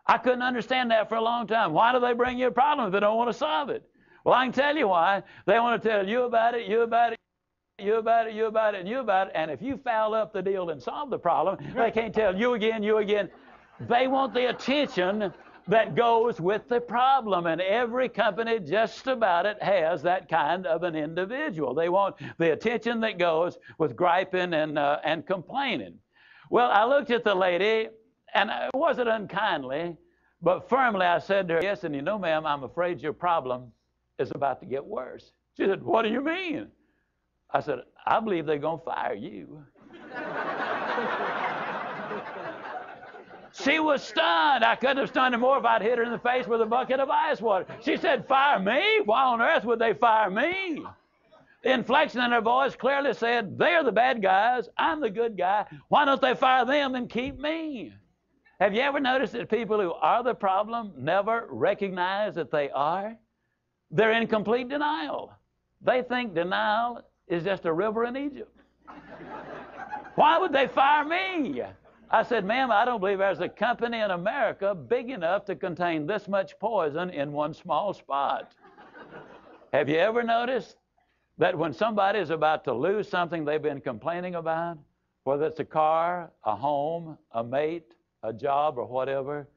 Speaker 9: I couldn't understand that for a long time. Why do they bring you a problem if they don't want to solve it? Well, I can tell you why. They want to tell you about it, you about it, you about it, you about it, and you about it. And if you foul up the deal and solve the problem, they can't tell you again, you again. They want the attention that goes with the problem. And every company just about it has that kind of an individual. They want the attention that goes with griping and complaining. Well, I looked at the lady, and it wasn't unkindly, but firmly I said to her, yes, and you know, ma'am, I'm afraid your problem is about to get worse. She said, what do you mean? I said, I believe they're going to fire you. She was stunned. I couldn't have stunned her more if I'd hit her in the face with a bucket of ice water. She said, fire me? Why on earth would they fire me? The inflection in her voice clearly said, they're the bad guys, I'm the good guy. Why don't they fire them and keep me? Have you ever noticed that people who are the problem never recognize that they are? They're in complete denial. They think denial is just a river in Egypt. Why would they fire me? I said, ma'am, I don't believe there's a company in America big enough to contain this much poison in one small spot. Have you ever noticed that when somebody is about to lose something they've been complaining about, whether it's a car, a home, a mate, a job, or whatever,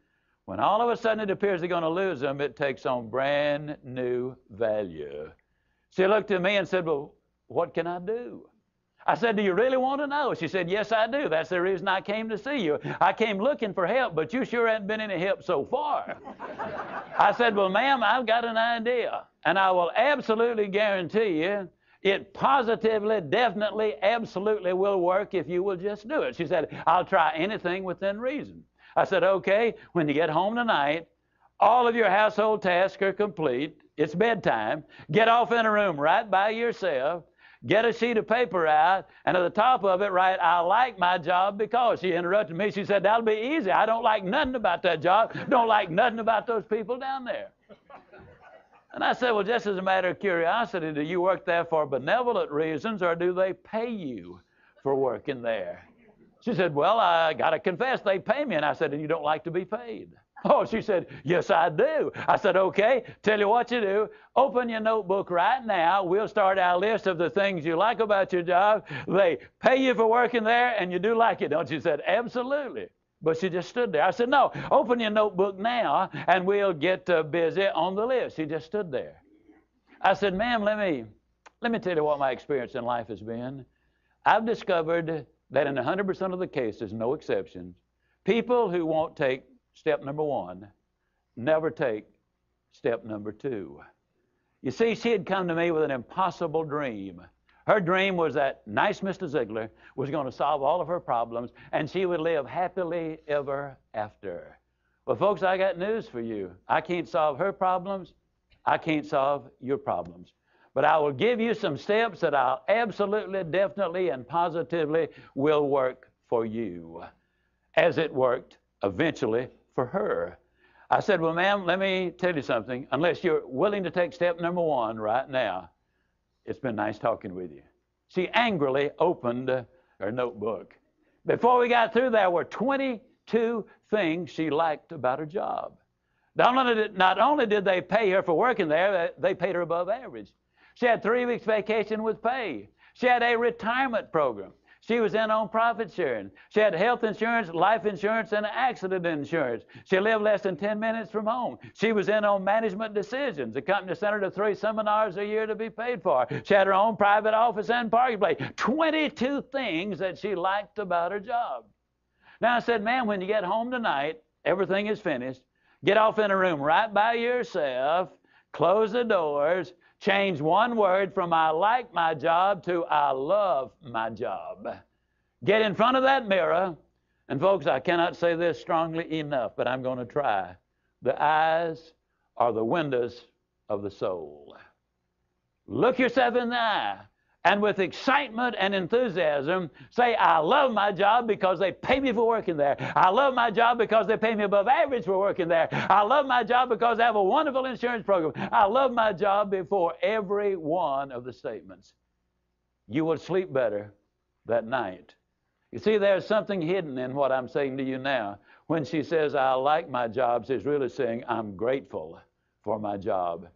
Speaker 9: when all of a sudden it appears they're going to lose them, it takes on brand new value. She looked at me and said, well, what can I do? I said, do you really want to know? She said, yes, I do. That's the reason I came to see you. I came looking for help, but you sure haven't been any help so far. I said, well, ma'am, I've got an idea, and I will absolutely guarantee you it positively, definitely, absolutely will work if you will just do it. She said, I'll try anything within reason. I said, okay, when you get home tonight, all of your household tasks are complete. It's bedtime. Get off in a room right by yourself. Get a sheet of paper out, and at the top of it, write, I like my job because. She interrupted me. She said, that'll be easy. I don't like nothing about that job. Don't like nothing about those people down there. And I said, well, just as a matter of curiosity, do you work there for benevolent reasons, or do they pay you for working there? She said, well, I got to confess, they pay me. And I said, and you don't like to be paid? Oh, she said, yes, I do. I said, okay, tell you what you do. Open your notebook right now. We'll start our list of the things you like about your job. They pay you for working there, and you do like it, don't you? She said, absolutely. But she just stood there. I said, no, open your notebook now, and we'll get busy on the list. She just stood there. I said, ma'am, let me tell you what my experience in life has been. I've discovered that in 100% of the cases, no exceptions, people who won't take step number one never take step number two. You see, she had come to me with an impossible dream. Her dream was that nice Mr. Ziegler was going to solve all of her problems, and she would live happily ever after. Well, folks, I got news for you. I can't solve her problems. I can't solve your problems. But I will give you some steps that I'll absolutely, definitely, and positively will work for you, as it worked eventually for her. I said, well, ma'am, let me tell you something. Unless you're willing to take step number one right now, it's been nice talking with you. She angrily opened her notebook. Before we got through, there were 22 things she liked about her job. Not only did they pay her for working there, they paid her above average. She had 3 weeks vacation with pay. She had a retirement program. She was in on profit sharing. She had health insurance, life insurance, and accident insurance. She lived less than 10 minutes from home. She was in on management decisions. The company sent her to 3 seminars a year to be paid for. She had her own private office and parking place. 22 things that she liked about her job. Now I said, ma'am, when you get home tonight, everything is finished. Get off in a room right by yourself. Close the doors. Change one word from I like my job to I love my job. Get in front of that mirror. And folks, I cannot say this strongly enough, but I'm going to try. The eyes are the windows of the soul. Look yourself in the eye, and with excitement and enthusiasm, say, I love my job because they pay me for working there. I love my job because they pay me above average for working there. I love my job because they have a wonderful insurance program. I love my job before every one of the statements. You will sleep better that night. You see, there's something hidden in what I'm saying to you now. When she says, I like my job, she's really saying, I'm grateful for my job.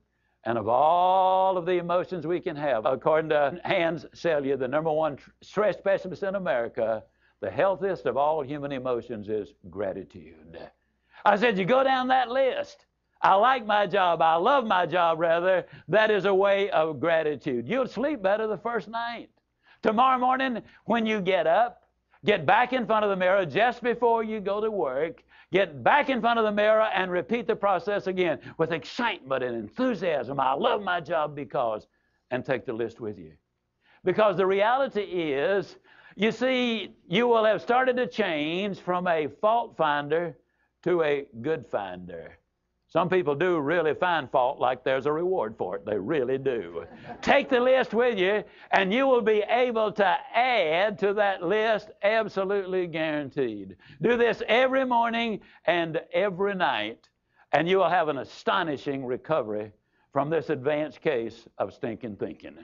Speaker 9: And of all of the emotions we can have, according to Hans Selye, the #1 stress specialist in America, the healthiest of all human emotions is gratitude. I said, you go down that list. I like my job. I love my job, rather. That is a way of gratitude. You'll sleep better the first night. Tomorrow morning, when you get up, get back in front of the mirror just before you go to work. Get back in front of the mirror and repeat the process again with excitement and enthusiasm. I love my job because, and take the list with you. Because the reality is, you see, you will have started to change from a fault finder to a good finder. Some people do really find fault like there's a reward for it. They really do. Take the list with you, and you will be able to add to that list, absolutely guaranteed. Do this every morning and every night, and you will have an astonishing recovery from this advanced case of stinking thinking.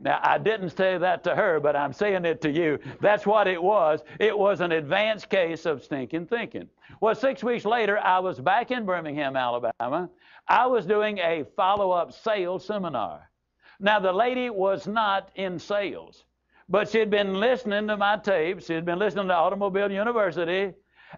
Speaker 9: Now, I didn't say that to her, but I'm saying it to you. That's what it was. It was an advanced case of stinking thinking. Well, 6 weeks later, I was back in Birmingham, Alabama. I was doing a follow-up sales seminar. Now, the lady was not in sales, but she had been listening to my tapes. She had been listening to Automobile University,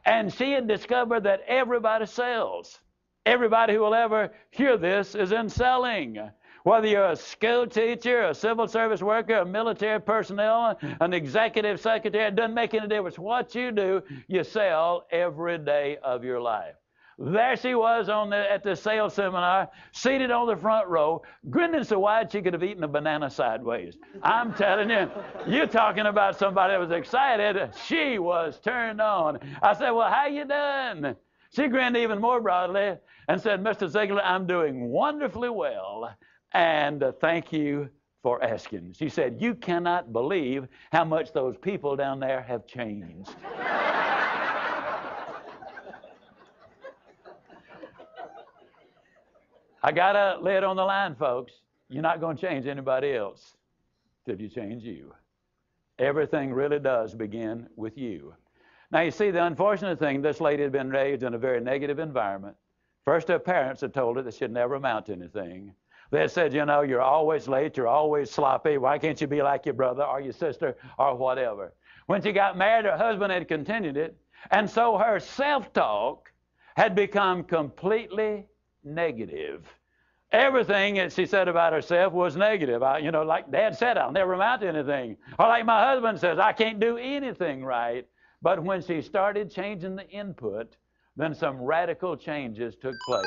Speaker 9: and she had discovered that everybody sells. Everybody who will ever hear this is in selling. Whether you're a school teacher, a civil service worker, a military personnel, an executive secretary, it doesn't make any difference. What you do, you sell every day of your life. There she was at the sales seminar, seated on the front row, grinning so wide she could have eaten a banana sideways. I'm telling you, you're talking about somebody that was excited. She was turned on. I said, well, how you doing? She grinned even more broadly and said, Mr. Ziegler, I'm doing wonderfully well, and thank you for asking. She said, you cannot believe how much those people down there have changed. I got to lay it on the line, folks. You're not going to change anybody else till you change you. Everything really does begin with you. Now, you see, the unfortunate thing, this lady had been raised in a very negative environment. First, her parents had told her that she'd never amount to anything. They had said, you know, you're always late, you're always sloppy. Why can't you be like your brother or your sister or whatever? When she got married, her husband had continued it. And so her self-talk had become completely negative. Everything that she said about herself was negative. Like Dad said, I'll never amount to anything. Or like my husband says, I can't do anything right. But when she started changing the input, then some radical changes took place.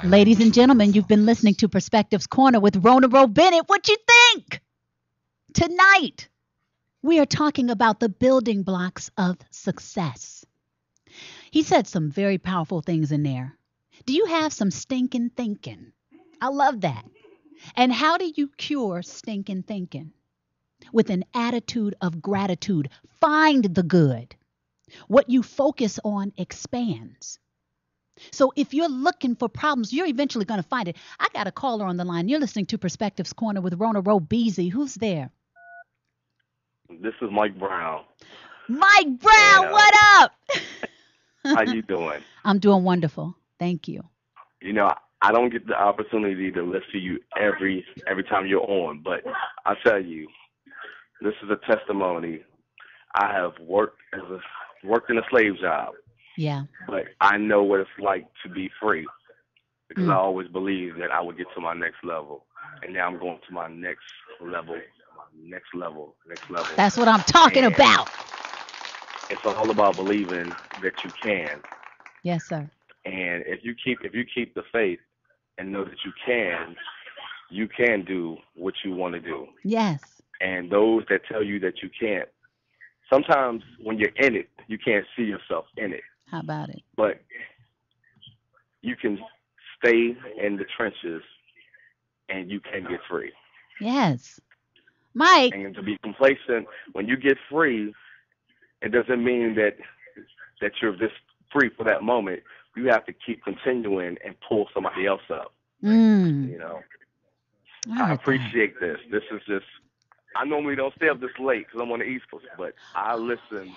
Speaker 2: Ladies and gentlemen, you've been listening to Perspectives Corner with Rhona Bennett. What you think? Tonight, we are talking about the building blocks of success. He said some very powerful things in there. Do you have some stinking thinking? I love that. And how do you cure stinking thinking? With an attitude of gratitude. Find the good. What you focus on expands. So if you're looking for problems, you're eventually going to find it. I got a caller on the line. You're listening to Perspectives Corner with Rhona Bennett. Who's there?
Speaker 10: This is Mike Brown.
Speaker 2: Mike Brown, what up?
Speaker 10: How you doing?
Speaker 2: I'm doing wonderful. Thank you.
Speaker 10: You know, I don't get the opportunity to listen to you every time you're on, but I tell you, this is a testimony. I have worked in a slave job.
Speaker 2: Yeah.
Speaker 10: But I know what it's like to be free because I always believed that I would get to my next level, and now I'm going to my next level.
Speaker 2: That's what I'm talking about.
Speaker 10: It's all about believing that you can.
Speaker 2: Yes, sir.
Speaker 10: And if you keep the faith and know that you can do what you want to do.
Speaker 2: Yes.
Speaker 10: And those that tell you that you can't, sometimes when you're in it, you can't see yourself in it.
Speaker 2: How about it?
Speaker 10: But you can stay in the trenches and you can get free.
Speaker 2: Yes. Mike.
Speaker 10: And to be complacent, when you get free, it doesn't mean that you're just free for that moment. You have to keep continuing and pull somebody else up. You know, I appreciate this. This is just, I normally don't stay up this late because I'm on the East Coast, but I listen,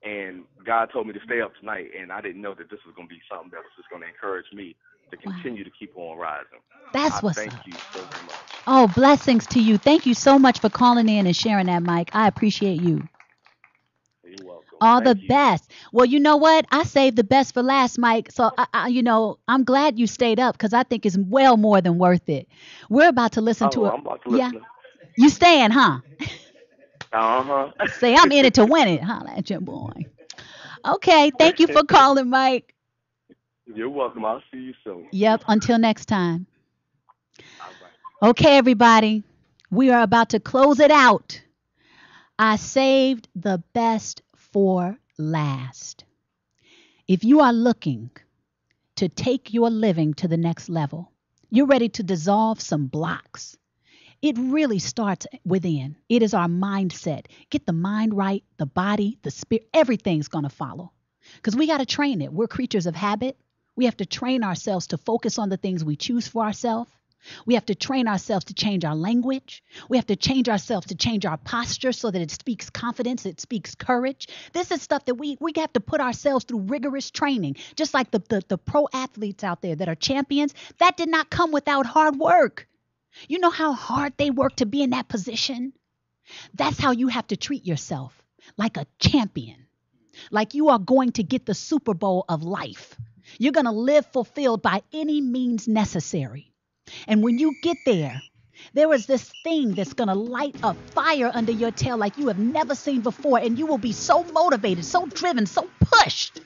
Speaker 10: and God told me to stay up tonight, and I didn't know that this was going to be something that was just going to encourage me to continue to keep on rising.
Speaker 2: That's what's up.
Speaker 10: Thank you so very much.
Speaker 2: Oh, blessings to you. Thank you so much for calling in and sharing that, Mike. I appreciate you.
Speaker 10: You're welcome.
Speaker 2: All the best. Well, you know what? I saved the best for last, Mike. So, I'm glad you stayed up because I think it's well more than worth it. We're about to listen to it.
Speaker 10: I'm about to listen.
Speaker 2: Yeah. You staying, huh?
Speaker 10: Uh-huh.
Speaker 2: Say, I'm in it to win it. Holla at your boy. Okay. Thank you for calling, Mike.
Speaker 10: You're welcome. I'll see you soon.
Speaker 2: Yep. Until next time. Okay, everybody. We are about to close it out. I saved the best for last. If you are looking to take your living to the next level, you're ready to dissolve some blocks. It really starts within. It is our mindset. Get the mind right, the body, the spirit, everything's going to follow. Because we got to train it. We're creatures of habit. We have to train ourselves to focus on the things we choose for ourselves. We have to train ourselves to change our language. We have to change ourselves to change our posture so that it speaks confidence, it speaks courage. This is stuff that we have to put ourselves through rigorous training. Just like the pro athletes out there that are champions, that did not come without hard work. You know how hard they work to be in that position? That's how you have to treat yourself, like a champion. Like you are going to get the Super Bowl of life. You're going to live fulfilled by any means necessary. And when you get there, there is this thing that's going to light a fire under your tail like you have never seen before. And you will be so motivated, so driven, so pushed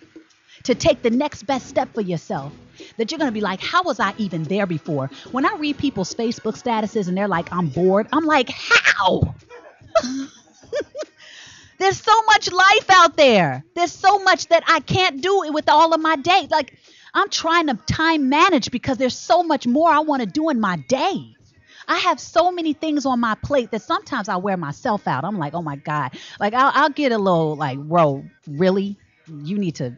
Speaker 2: to take the next best step for yourself that you're going to be like, how was I even there before? When I read people's Facebook statuses and they're like, I'm bored, I'm like, how? There's so much life out there. There's so much that I can't do it with all of my day. Like, I'm trying to time manage because there's so much more I want to do in my day. I have so many things on my plate that sometimes I wear myself out. I'm like, oh my God. Like, I'll get a little like, Ro, really? You need to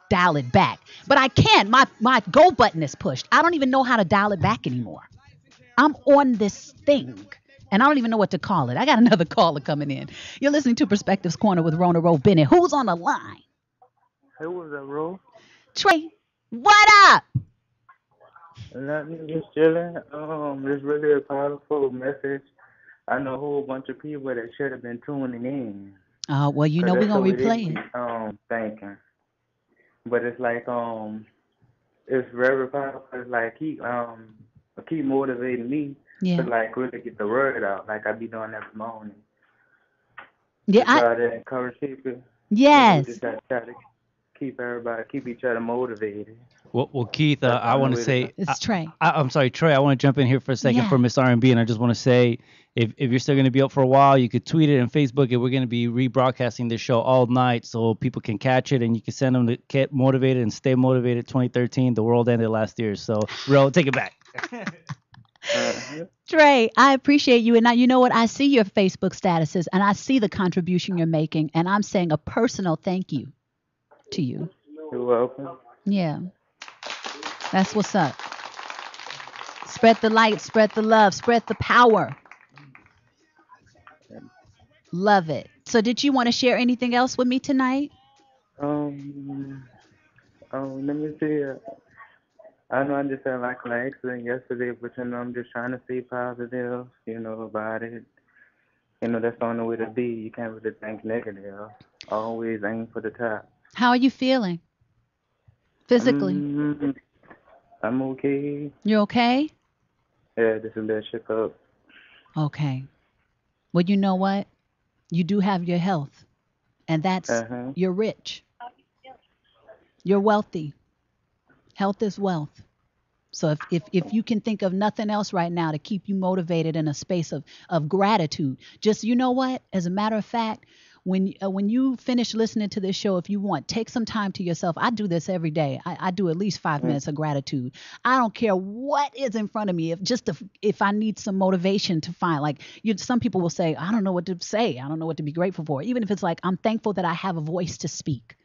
Speaker 2: dial it back. But I can't. My go button is pushed. I don't even know how to dial it back anymore. I'm on this thing. And I don't even know what to call it. I got another caller coming in. You're listening to Perspectives Corner with Rhona Bennett. Who's on the line?
Speaker 11: Hey, what's up, Ro?
Speaker 2: Trey, what up?
Speaker 11: Nothing, just chilling. It's really a powerful message. I know a whole bunch of people that should have been tuning in.
Speaker 2: Well, you know we're going to replay it.
Speaker 11: Thinking. But it's like, it's very powerful. It's like, keep motivating me.
Speaker 2: Yeah.
Speaker 11: To like really get the word out, like I be doing every morning.
Speaker 2: Yeah,
Speaker 11: try to encourage people.
Speaker 2: Yes.
Speaker 11: Just try to keep each other motivated.
Speaker 12: Well, Keith, I want to say
Speaker 2: it's Trey.
Speaker 12: I'm sorry, Trey. I want to jump in here for a second for Miss R&B, and I just want to say, if you're still going to be up for a while, you could tweet it and Facebook it. We're going to be rebroadcasting this show all night, so people can catch it, and you can send them to get motivated and stay motivated. 2013, the world ended last year, so Ro, take it back.
Speaker 2: Trey, I appreciate you. And now, you know what? I see your Facebook statuses and I see the contribution you're making. And I'm saying a personal thank you to you.
Speaker 11: You're welcome.
Speaker 2: Yeah. That's what's up. Spread the light, spread the love, spread the power. Love it. So did you want to share anything else with me tonight?
Speaker 11: Let me see. I know I just had like an accident yesterday, but I'm just trying to stay positive, about it. That's the only way to be. You can't really think negative. Always aim for the top.
Speaker 2: How are you feeling? Physically?
Speaker 11: I'm okay.
Speaker 2: You okay?
Speaker 11: Yeah, just a little shook up.
Speaker 2: Okay. Well, you know what? You do have your health, and that's, you're rich. You're wealthy. Health is wealth. So if you can think of nothing else right now to keep you motivated in a space of gratitude, just, you know what? As a matter of fact, when you finish listening to this show, if you want, take some time to yourself. I do this every day. I do at least 5 minutes of gratitude. I don't care what is in front of me. If I need some motivation to find, like, some people will say, I don't know what to say. I don't know what to be grateful for. Even if it's like, I'm thankful that I have a voice to speak.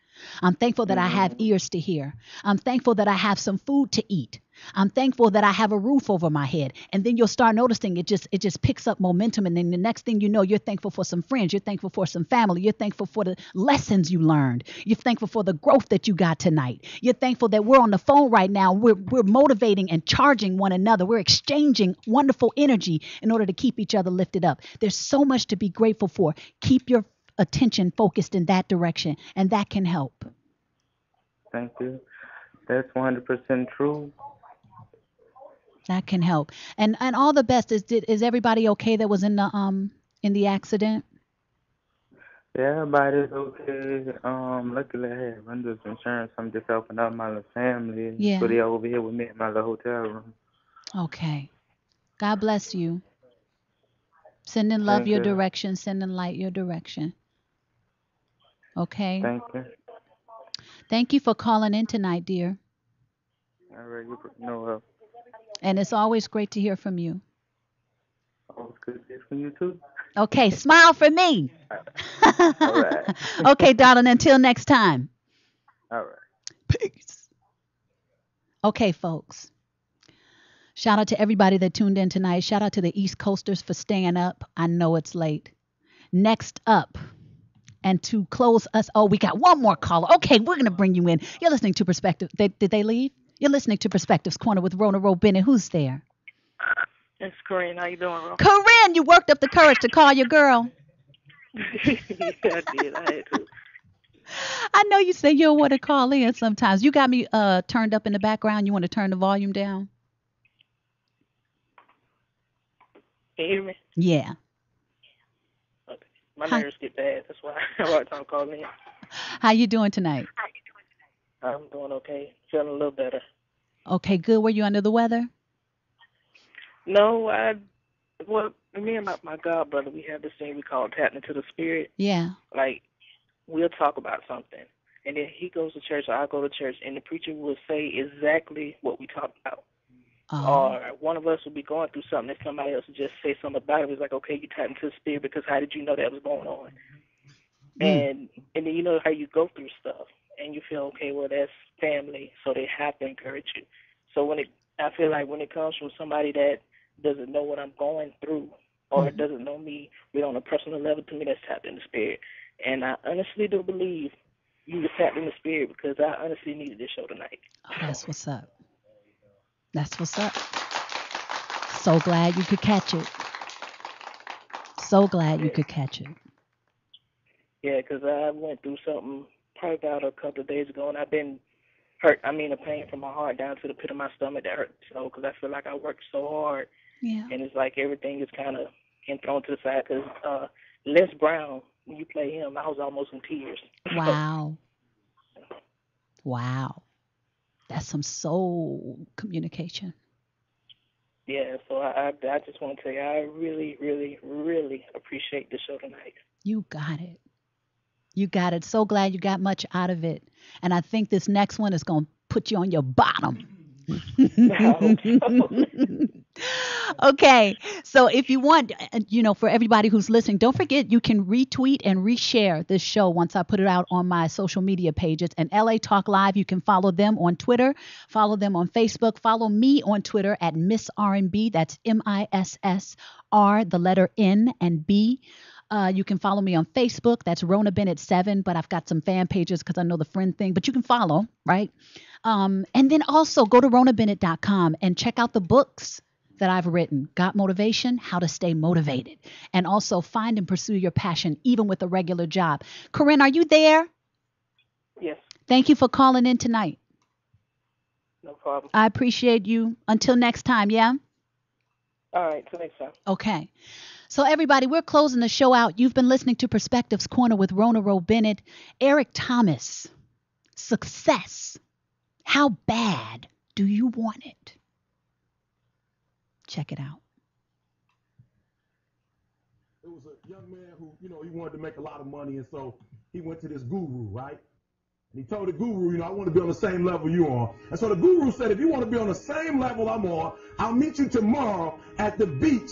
Speaker 2: I'm thankful that I have ears to hear. I'm thankful that I have some food to eat. I'm thankful that I have a roof over my head. And then you'll start noticing it just picks up momentum. And then the next thing you know, you're thankful for some friends. You're thankful for some family. You're thankful for the lessons you learned. You're thankful for the growth that you got tonight. You're thankful that we're on the phone right now. We're motivating and charging one another. We're exchanging wonderful energy in order to keep each other lifted up. There's so much to be grateful for. Keep your attention focused in that direction, and that can help.
Speaker 11: Thank you. That's 100% true.
Speaker 2: That can help. And all the best. Is everybody okay that was in the accident?
Speaker 11: Yeah, everybody's okay. Luckily I had renter's insurance. I'm just helping out my little family.
Speaker 2: Yeah.
Speaker 11: So they're over here with me in my little hotel room.
Speaker 2: Okay. God bless you. Sending love your direction, sending light your direction. Okay.
Speaker 11: Thank you.
Speaker 2: Thank you for calling in tonight, dear.
Speaker 11: All right, you know.
Speaker 2: And it's always great to hear from you.
Speaker 11: Always good to hear from you too.
Speaker 2: Okay, smile for me.
Speaker 11: All right.
Speaker 2: Okay, darling, until next time.
Speaker 11: All right.
Speaker 2: Peace. Okay, folks. Shout out to everybody that tuned in tonight. Shout out to the East Coasters for staying up. I know it's late. Next up, and to close us, we got one more caller. Okay, we're going to bring you in. You're listening to Perspective. Did they leave? You're listening to Perspectives Corner with Rhona Bennett. Who's there?
Speaker 13: It's Corinne. How you doing, Ro?
Speaker 2: Corinne, you worked up the courage to call your girl.
Speaker 13: Yeah, I did. I had to.
Speaker 2: I know you say you don't want to call in sometimes. You got me turned up in the background. You want to turn the volume down?
Speaker 13: Can you hear me?
Speaker 2: Yeah.
Speaker 13: Okay. My
Speaker 2: Hi.
Speaker 13: nerves get bad. That's why I have a hard time calling in.
Speaker 2: How you doing tonight?
Speaker 13: I'm doing okay. Feeling a little better.
Speaker 2: Okay, good. Were you under the weather?
Speaker 13: No, well, me and my god brother, we have this thing we call tapping into the spirit.
Speaker 2: Yeah.
Speaker 13: Like, we'll talk about something, and then he goes to church or I go to church, and the preacher will say exactly what we talked about.
Speaker 2: Oh.
Speaker 13: Or one of us will be going through something, and somebody else will just say something about it. It's like, okay, you tapped into the spirit because how did you know that was going on? And then you know how you go through stuff, and you feel, okay, well, that's family, so they have to encourage you. So I feel like when it comes from somebody that doesn't know what I'm going through or doesn't know me really on a personal level, to me, that's tapped in the spirit. And I honestly do believe you were tapped in the spirit because I honestly needed this show tonight.
Speaker 2: Oh, that's what's up. That's what's up. So glad you could catch it. So glad you could catch it.
Speaker 13: Yeah, because I went through something probably about a couple of days ago, and I've been hurt. I mean, a pain from my heart down to the pit of my stomach that hurt so because I feel like I worked so hard.
Speaker 2: Yeah.
Speaker 13: And it's like everything is kind of getting thrown to the side because Les Brown, when you play him, I was almost in tears.
Speaker 2: Wow. Wow. That's some soul communication.
Speaker 13: Yeah, so I just want to tell you, I really, really, really appreciate the show tonight.
Speaker 2: You got it. You got it. So glad you got much out of it. And I think this next one is going to put you on your bottom. Okay. So if you want, for everybody who's listening, don't forget you can retweet and reshare this show once I put it out on my social media pages. And LA Talk Live, you can follow them on Twitter, follow them on Facebook, follow me on Twitter at Miss R&B. That's MISSR, the letter N and B. You can follow me on Facebook. That's Rhona Bennett 7, but I've got some fan pages because I know the friend thing, but you can follow, right? And then also go to RhonaBennett.com and check out the books that I've written. Got Motivation, How to Stay Motivated, and also Find and Pursue Your Passion, even with a regular job. Corinne, are you there?
Speaker 13: Yes.
Speaker 2: Thank you for calling in tonight.
Speaker 13: No problem.
Speaker 2: I appreciate you. Until next time, yeah?
Speaker 13: All right, till next time.
Speaker 2: Okay. So everybody, we're closing the show out. You've been listening to Perspectives Corner with Rhona Bennett. Eric Thomas, success. How bad do you want it? Check it out.
Speaker 14: It was a young man who, he wanted to make a lot of money, and so he went to this guru, right? And he told the guru, I want to be on the same level you are. And so the guru said, if you want to be on the same level I'm on, I'll meet you tomorrow at the beach.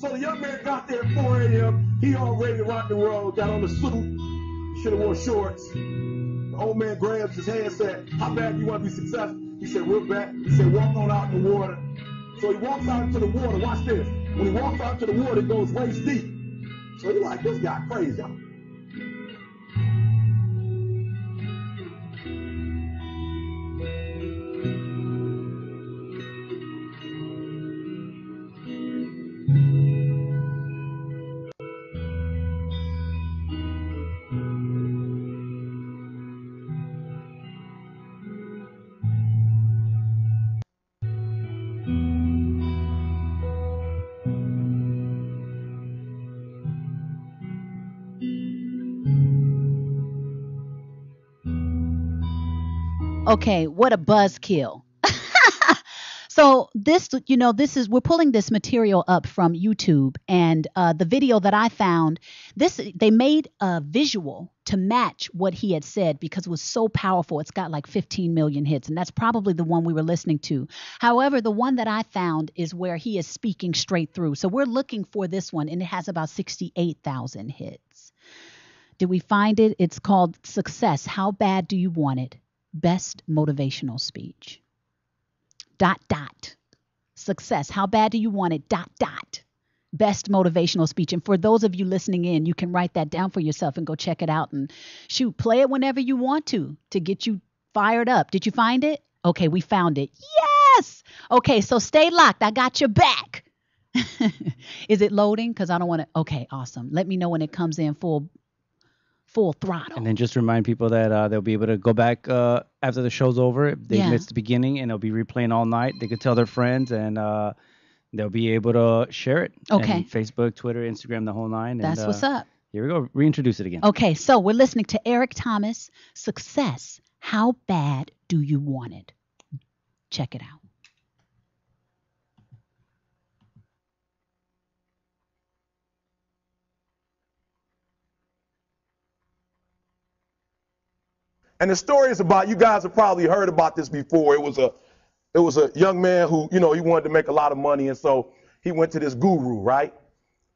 Speaker 14: So the young man got there at 4 a.m. He all ready to rock the road, got on the suit, should have wore shorts. The old man grabs his hand and said, how bad do you want to be successful? He said, real bad. He said, walk on out in the water. So he walks out into the water. Watch this. When he walks out to the water, it goes waist deep. So he's like, this guy crazy.
Speaker 2: Okay, what a buzzkill. So this, we're pulling this material up from YouTube, and the video that I found, they made a visual to match what he had said because it was so powerful. It's got like 15 million hits, and that's probably the one we were listening to. However, the one that I found is where he is speaking straight through. So we're looking for this one, and it has about 68,000 hits. Did we find it? It's called Success. How Bad Do You Want It? Best Motivational Speech. ... Success. How bad do you want it? ... Best motivational speech. And for those of you listening in, you can write that down for yourself and go check it out and play it whenever you want to get you fired up. Did you find it? Okay, we found it. Yes. Okay, so stay locked. I got your back. Is it loading? Because I don't want to. Okay, awesome. Let me know when it comes in full throttle.
Speaker 12: And then just remind people that they'll be able to go back after the show's over. If they missed the beginning, and they'll be replaying all night. They could tell their friends, and they'll be able to share it.
Speaker 2: Okay.
Speaker 12: And Facebook, Twitter, Instagram, the whole nine.
Speaker 2: That's what's up.
Speaker 12: Here we go. Reintroduce it again.
Speaker 2: Okay, so we're listening to Eric Thomas, Success. How bad do you want it? Check it out.
Speaker 14: And the story is about, you guys have probably heard about this before. It was a young man who, he wanted to make a lot of money, and so he went to this guru, right?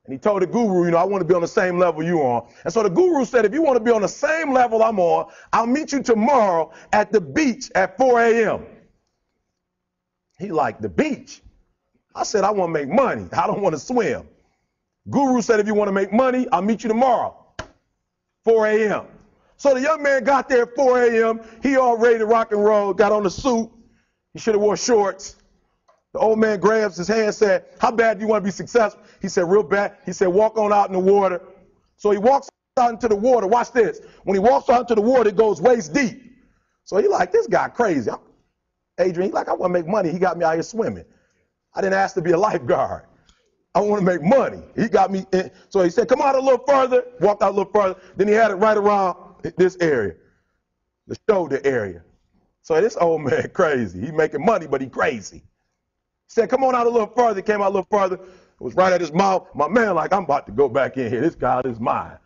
Speaker 14: And he told the guru, I want to be on the same level you're on. And so the guru said, if you want to be on the same level I'm on, I'll meet you tomorrow at the beach at 4 a.m. He liked the beach. I said, I want to make money. I don't want to swim. Guru said, if you want to make money, I'll meet you tomorrow, 4 a.m. So the young man got there at 4 a.m. He all ready to rock and roll, got on the suit. He should have wore shorts. The old man grabs his hand and said, how bad do you want to be successful? He said, real bad. He said, walk on out in the water. So he walks out into the water. Watch this. When he walks out into the water, it goes waist deep. So he like, this guy crazy. Adrian, he like, I want to make money. He got me out here swimming. I didn't ask to be a lifeguard. I want to make money. He got me in. So he said, come out a little further. Walked out a little further. Then he had it right around this area, the shoulder area. So this old man crazy. He making money, but he crazy. He said, come on out a little further. Came out a little further. It was right at his mouth. My man like, I'm about to go back in here. This guy is mine.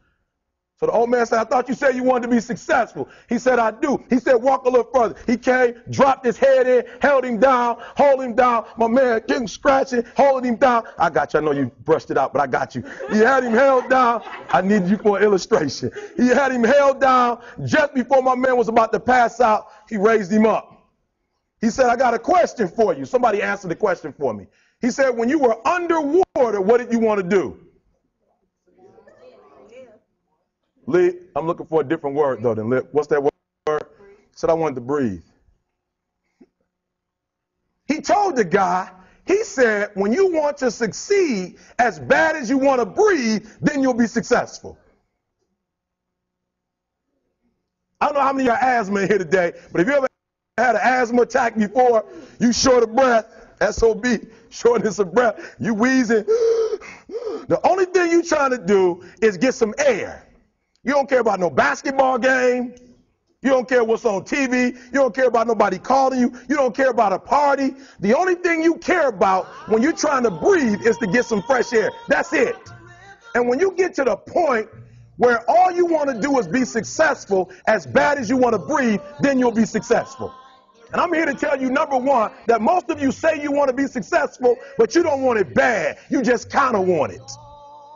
Speaker 14: So the old man said, I thought you said you wanted to be successful. He said, I do. He said, walk a little further. He came, dropped his head in, held him down, hold him down. My man getting scratching, holding him down. I got you. I know you brushed it out, but I got you. He had him held down. I need you for an illustration. He had him held down. Just before my man was about to pass out, he raised him up. He said, I got a question for you. Somebody answer the question for me. He said, when you were underwater, what did you want to do? Lee, I'm looking for a different word, though, than lip. What's that word? He said, I wanted to breathe. He told the guy, he said, when you want to succeed as bad as you want to breathe, then you'll be successful. I don't know how many are asthma in here today, but if you ever had an asthma attack before, you short of breath, SOB, shortness of breath, you wheezing. The only thing you're trying to do is get some air. You don't care about no basketball game. You don't care what's on TV. You don't care about nobody calling you. You don't care about a party. The only thing you care about when you're trying to breathe is to get some fresh air. That's it. And when you get to the point where all you want to do is be successful as bad as you want to breathe, then you'll be successful. And I'm here to tell you, number one, that most of you say you want to be successful, but you don't want it bad. You just kind of want it.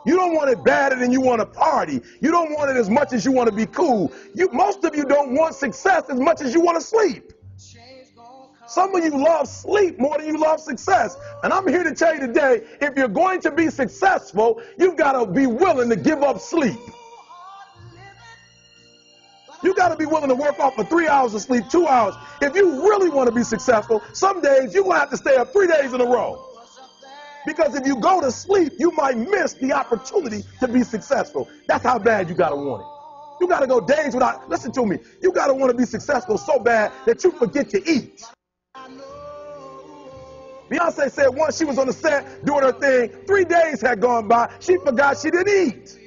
Speaker 14: You don't want it badder than you want to party. You don't want it as much as you want to be cool. Most of you don't want success as much as you want to sleep. Some of you love sleep more than you love success. And I'm here to tell you today, if you're going to be successful, you've got to be willing to give up sleep. You got to be willing to work off for 3 hours of sleep, 2 hours. If you really want to be successful, some days you're going to have to stay up 3 days in a row. Because if you go to sleep, you might miss the opportunity to be successful. That's how bad you got to want it. You got to go days without, listen to me, you got to want to be successful so bad that you forget to eat. Beyonce said once she was on the set doing her thing, 3 days had gone by, she forgot she didn't eat.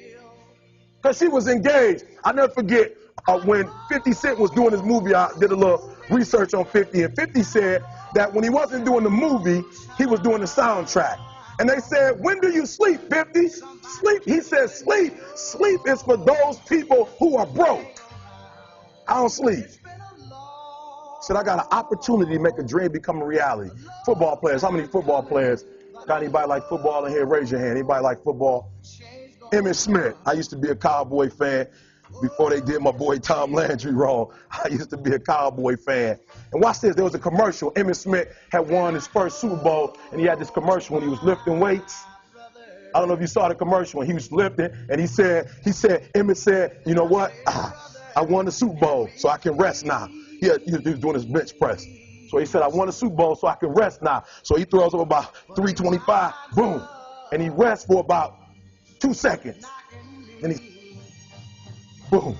Speaker 14: Because she was engaged. I never forget when 50 Cent was doing his movie, I did a little research on 50, and 50 said that when he wasn't doing the movie, he was doing the soundtrack. And they said, when do you sleep, 50? Sleep. He said, sleep. Sleep is for those people who are broke. I don't sleep. Said, I got an opportunity to make a dream become a reality. Football players, how many football players? Got anybody like football in here? Raise your hand. Anybody like football? Emmitt Smith. I used to be a Cowboy fan before they did my boy Tom Landry wrong. I used to be a Cowboy fan. And watch this. There was a commercial. Emmitt Smith had won his first Super Bowl, and he had this commercial when he was lifting weights. I don't know if you saw the commercial when he was lifting, and Emmitt said, you know what? I won the Super Bowl, so I can rest now. He was doing his bench press. So he said, I won the Super Bowl, so I can rest now. So he throws up about 325, boom. And he rests for about 2 seconds. Then he, boom,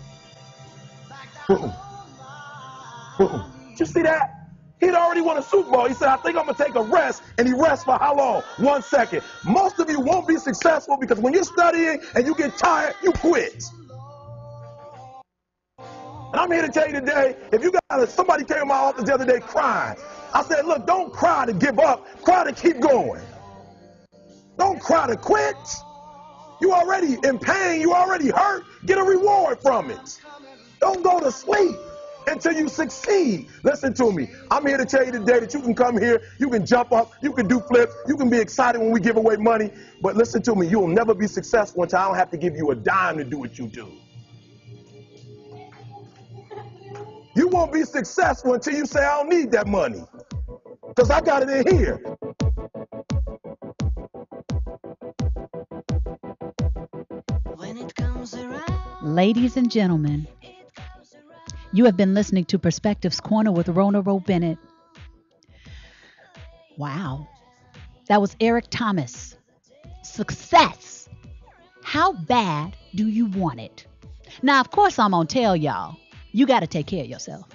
Speaker 14: boom, boom. Did you see that? He'd already won a Super Bowl. He said, I think I'm going to take a rest. And he rests for how long? 1 second. Most of you won't be successful because when you're studying and you get tired, you quit. And I'm here to tell you today, if you got somebody came to my office the other day crying. I said, look, don't cry to give up. Cry to keep going. Don't cry to quit. You already in pain. You already hurt. Get a reward from it. Don't go to sleep until you succeed. Listen to me. I'm here to tell you today that you can come here, you can jump up, you can do flips, you can be excited when we give away money. But listen to me, you'll never be successful until I don't have to give you a dime to do what you do. You won't be successful until you say, I don't need that money, because I got it in here.
Speaker 2: Ladies and gentlemen, you have been listening to Perspectives Corner with Rhona Bennett. Wow. That was Eric Thomas. Success. How bad do you want it? Now, of course, I'm going to tell y'all, you got to take care of yourself.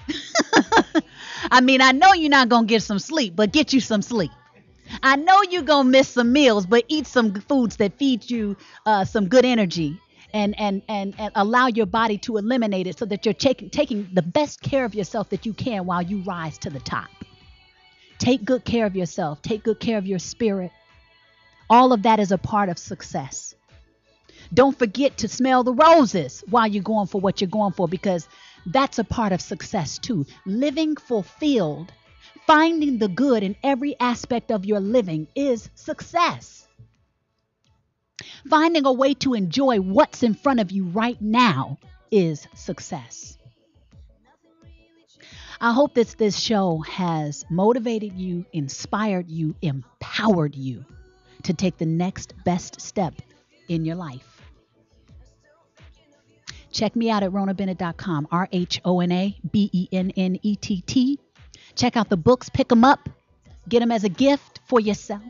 Speaker 2: I mean, I know you're not going to get some sleep, but get you some sleep. I know you're going to miss some meals, but eat some foods that feed you some good energy and allow your body to eliminate it so that you're taking the best care of yourself that you can while you rise to the top. Take good care of yourself. Take good care of your spirit. All of that is a part of success. Don't forget to smell the roses while you're going for what you're going for, because that's a part of success too. Living fulfilled, finding the good in every aspect of your living is success. Finding a way to enjoy what's in front of you right now is success. I hope that this show has motivated you, inspired you, empowered you to take the next best step in your life. Check me out at RhonaBennett.com, RHONABENNETT. Check out the books, pick them up, get them as a gift for yourself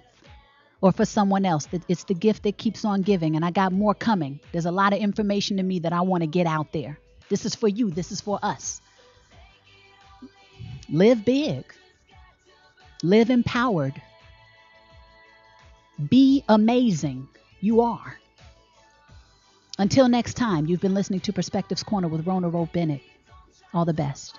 Speaker 2: or for someone else. It's the gift that keeps on giving, and I got more coming. There's a lot of information to me that I want to get out there. This is for you. This is for us. Live big. Live empowered. Be amazing. You are. Until next time, you've been listening to Perspectives Corner with Rhona Bennett. All the best.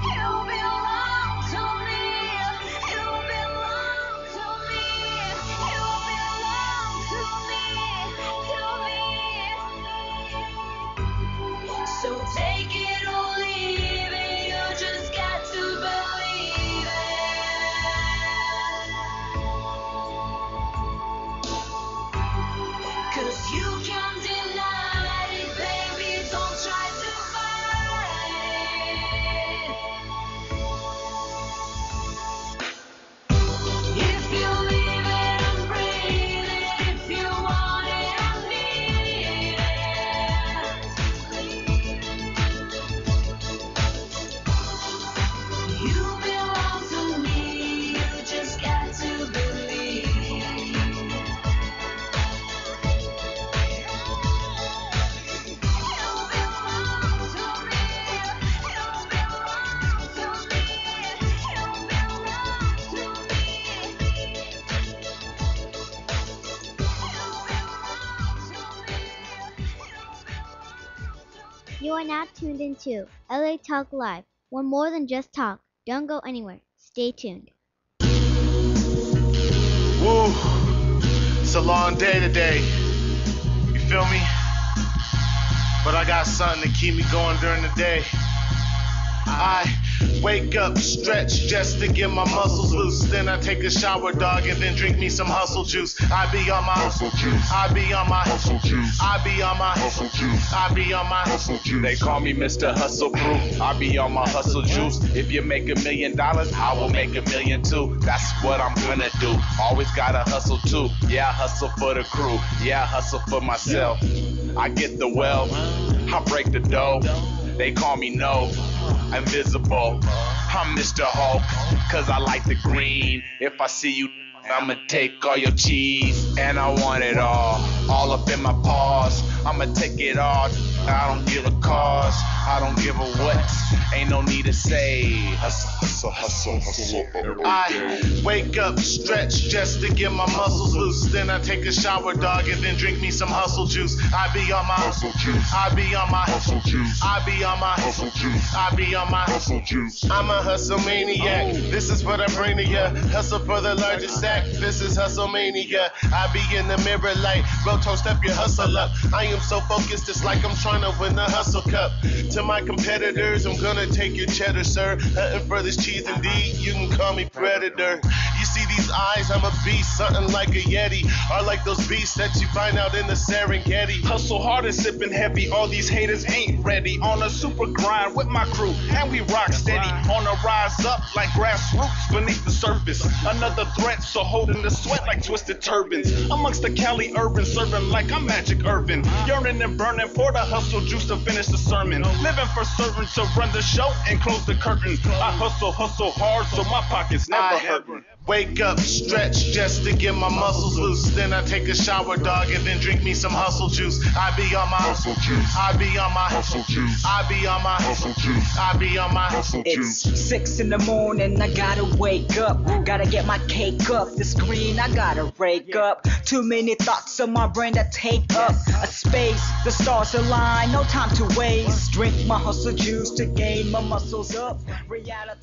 Speaker 3: You belong to
Speaker 15: You are now tuned into LA Talk Live. We're more than just talk. Don't go anywhere. Stay tuned.
Speaker 16: Woo! It's a long day today. You feel me? But I got something to keep me going during the day. I wake up, stretch just to get my muscles loose. Then I take a shower, dog, and then drink me some hustle juice. I be on my hustle juice. I be on my hustle juice. I be on my hustle juice. I be on my hustle juice.
Speaker 17: They call me Mr. Hustle Proof. I be on my hustle juice. If you make $1 million, I will make $1 million too. That's what I'm gonna do. Always gotta hustle too. Yeah, I hustle for the crew. Yeah, I hustle for myself. I get the wealth. I break the dough. They call me No, invisible. I'm Mr. Hulk, cause I like the green. If I see you, I'ma take all your cheese. And I want it all up in my paws. I'ma take it all, I don't give a cause. I don't give a what, ain't no need to say. Hustle, hustle, hustle, hustle. I wake up, stretch just to get my muscles loose. Then I take a shower, dog, and then drink me some hustle juice. I be on my hustle juice. I be on my hustle juice. I be on my hustle juice. I be on my hustle juice. I'm a hustle maniac. This is what I bring to ya. Hustle for the largest sack. This is hustle mania. I be in the mirror like, bro, don't step your hustle up. I am so focused, it's like I'm trying to win the hustle cup. To my competitors, I'm gonna take your cheddar, sir. Hunting for this cheese indeed, you can call me Predator. You see these eyes, I'm a beast, something like a Yeti. Or like those beasts that you find out in the Serengeti. Hustle hard and sipping heavy, all these haters ain't ready. On a super grind with my crew, and we rock steady. On a rise up like grassroots beneath the surface. Another threat, so holding the sweat like twisted turbans. Amongst the Cali urban, serving like I'm Magic Irvin. Yearning and burning for the hustle juice to finish the sermon. Living for certain to run the show and close the curtain. I hustle hard so my pockets never hurtin'.
Speaker 16: Wake up, stretch just to get my muscles loose. Then I take a shower, dog, and then drink me some hustle juice. I be on my hustle juice. I be on my hustle juice. I be on my hustle juice. I be on my hustle juice.
Speaker 18: It's 6 in the morning, I gotta wake up. Gotta get my cake up. The screen, I gotta rake up. Too many thoughts on my brain that take up a space. The stars align, no time to waste. Drink my hustle juice to gain my muscles up. Reality.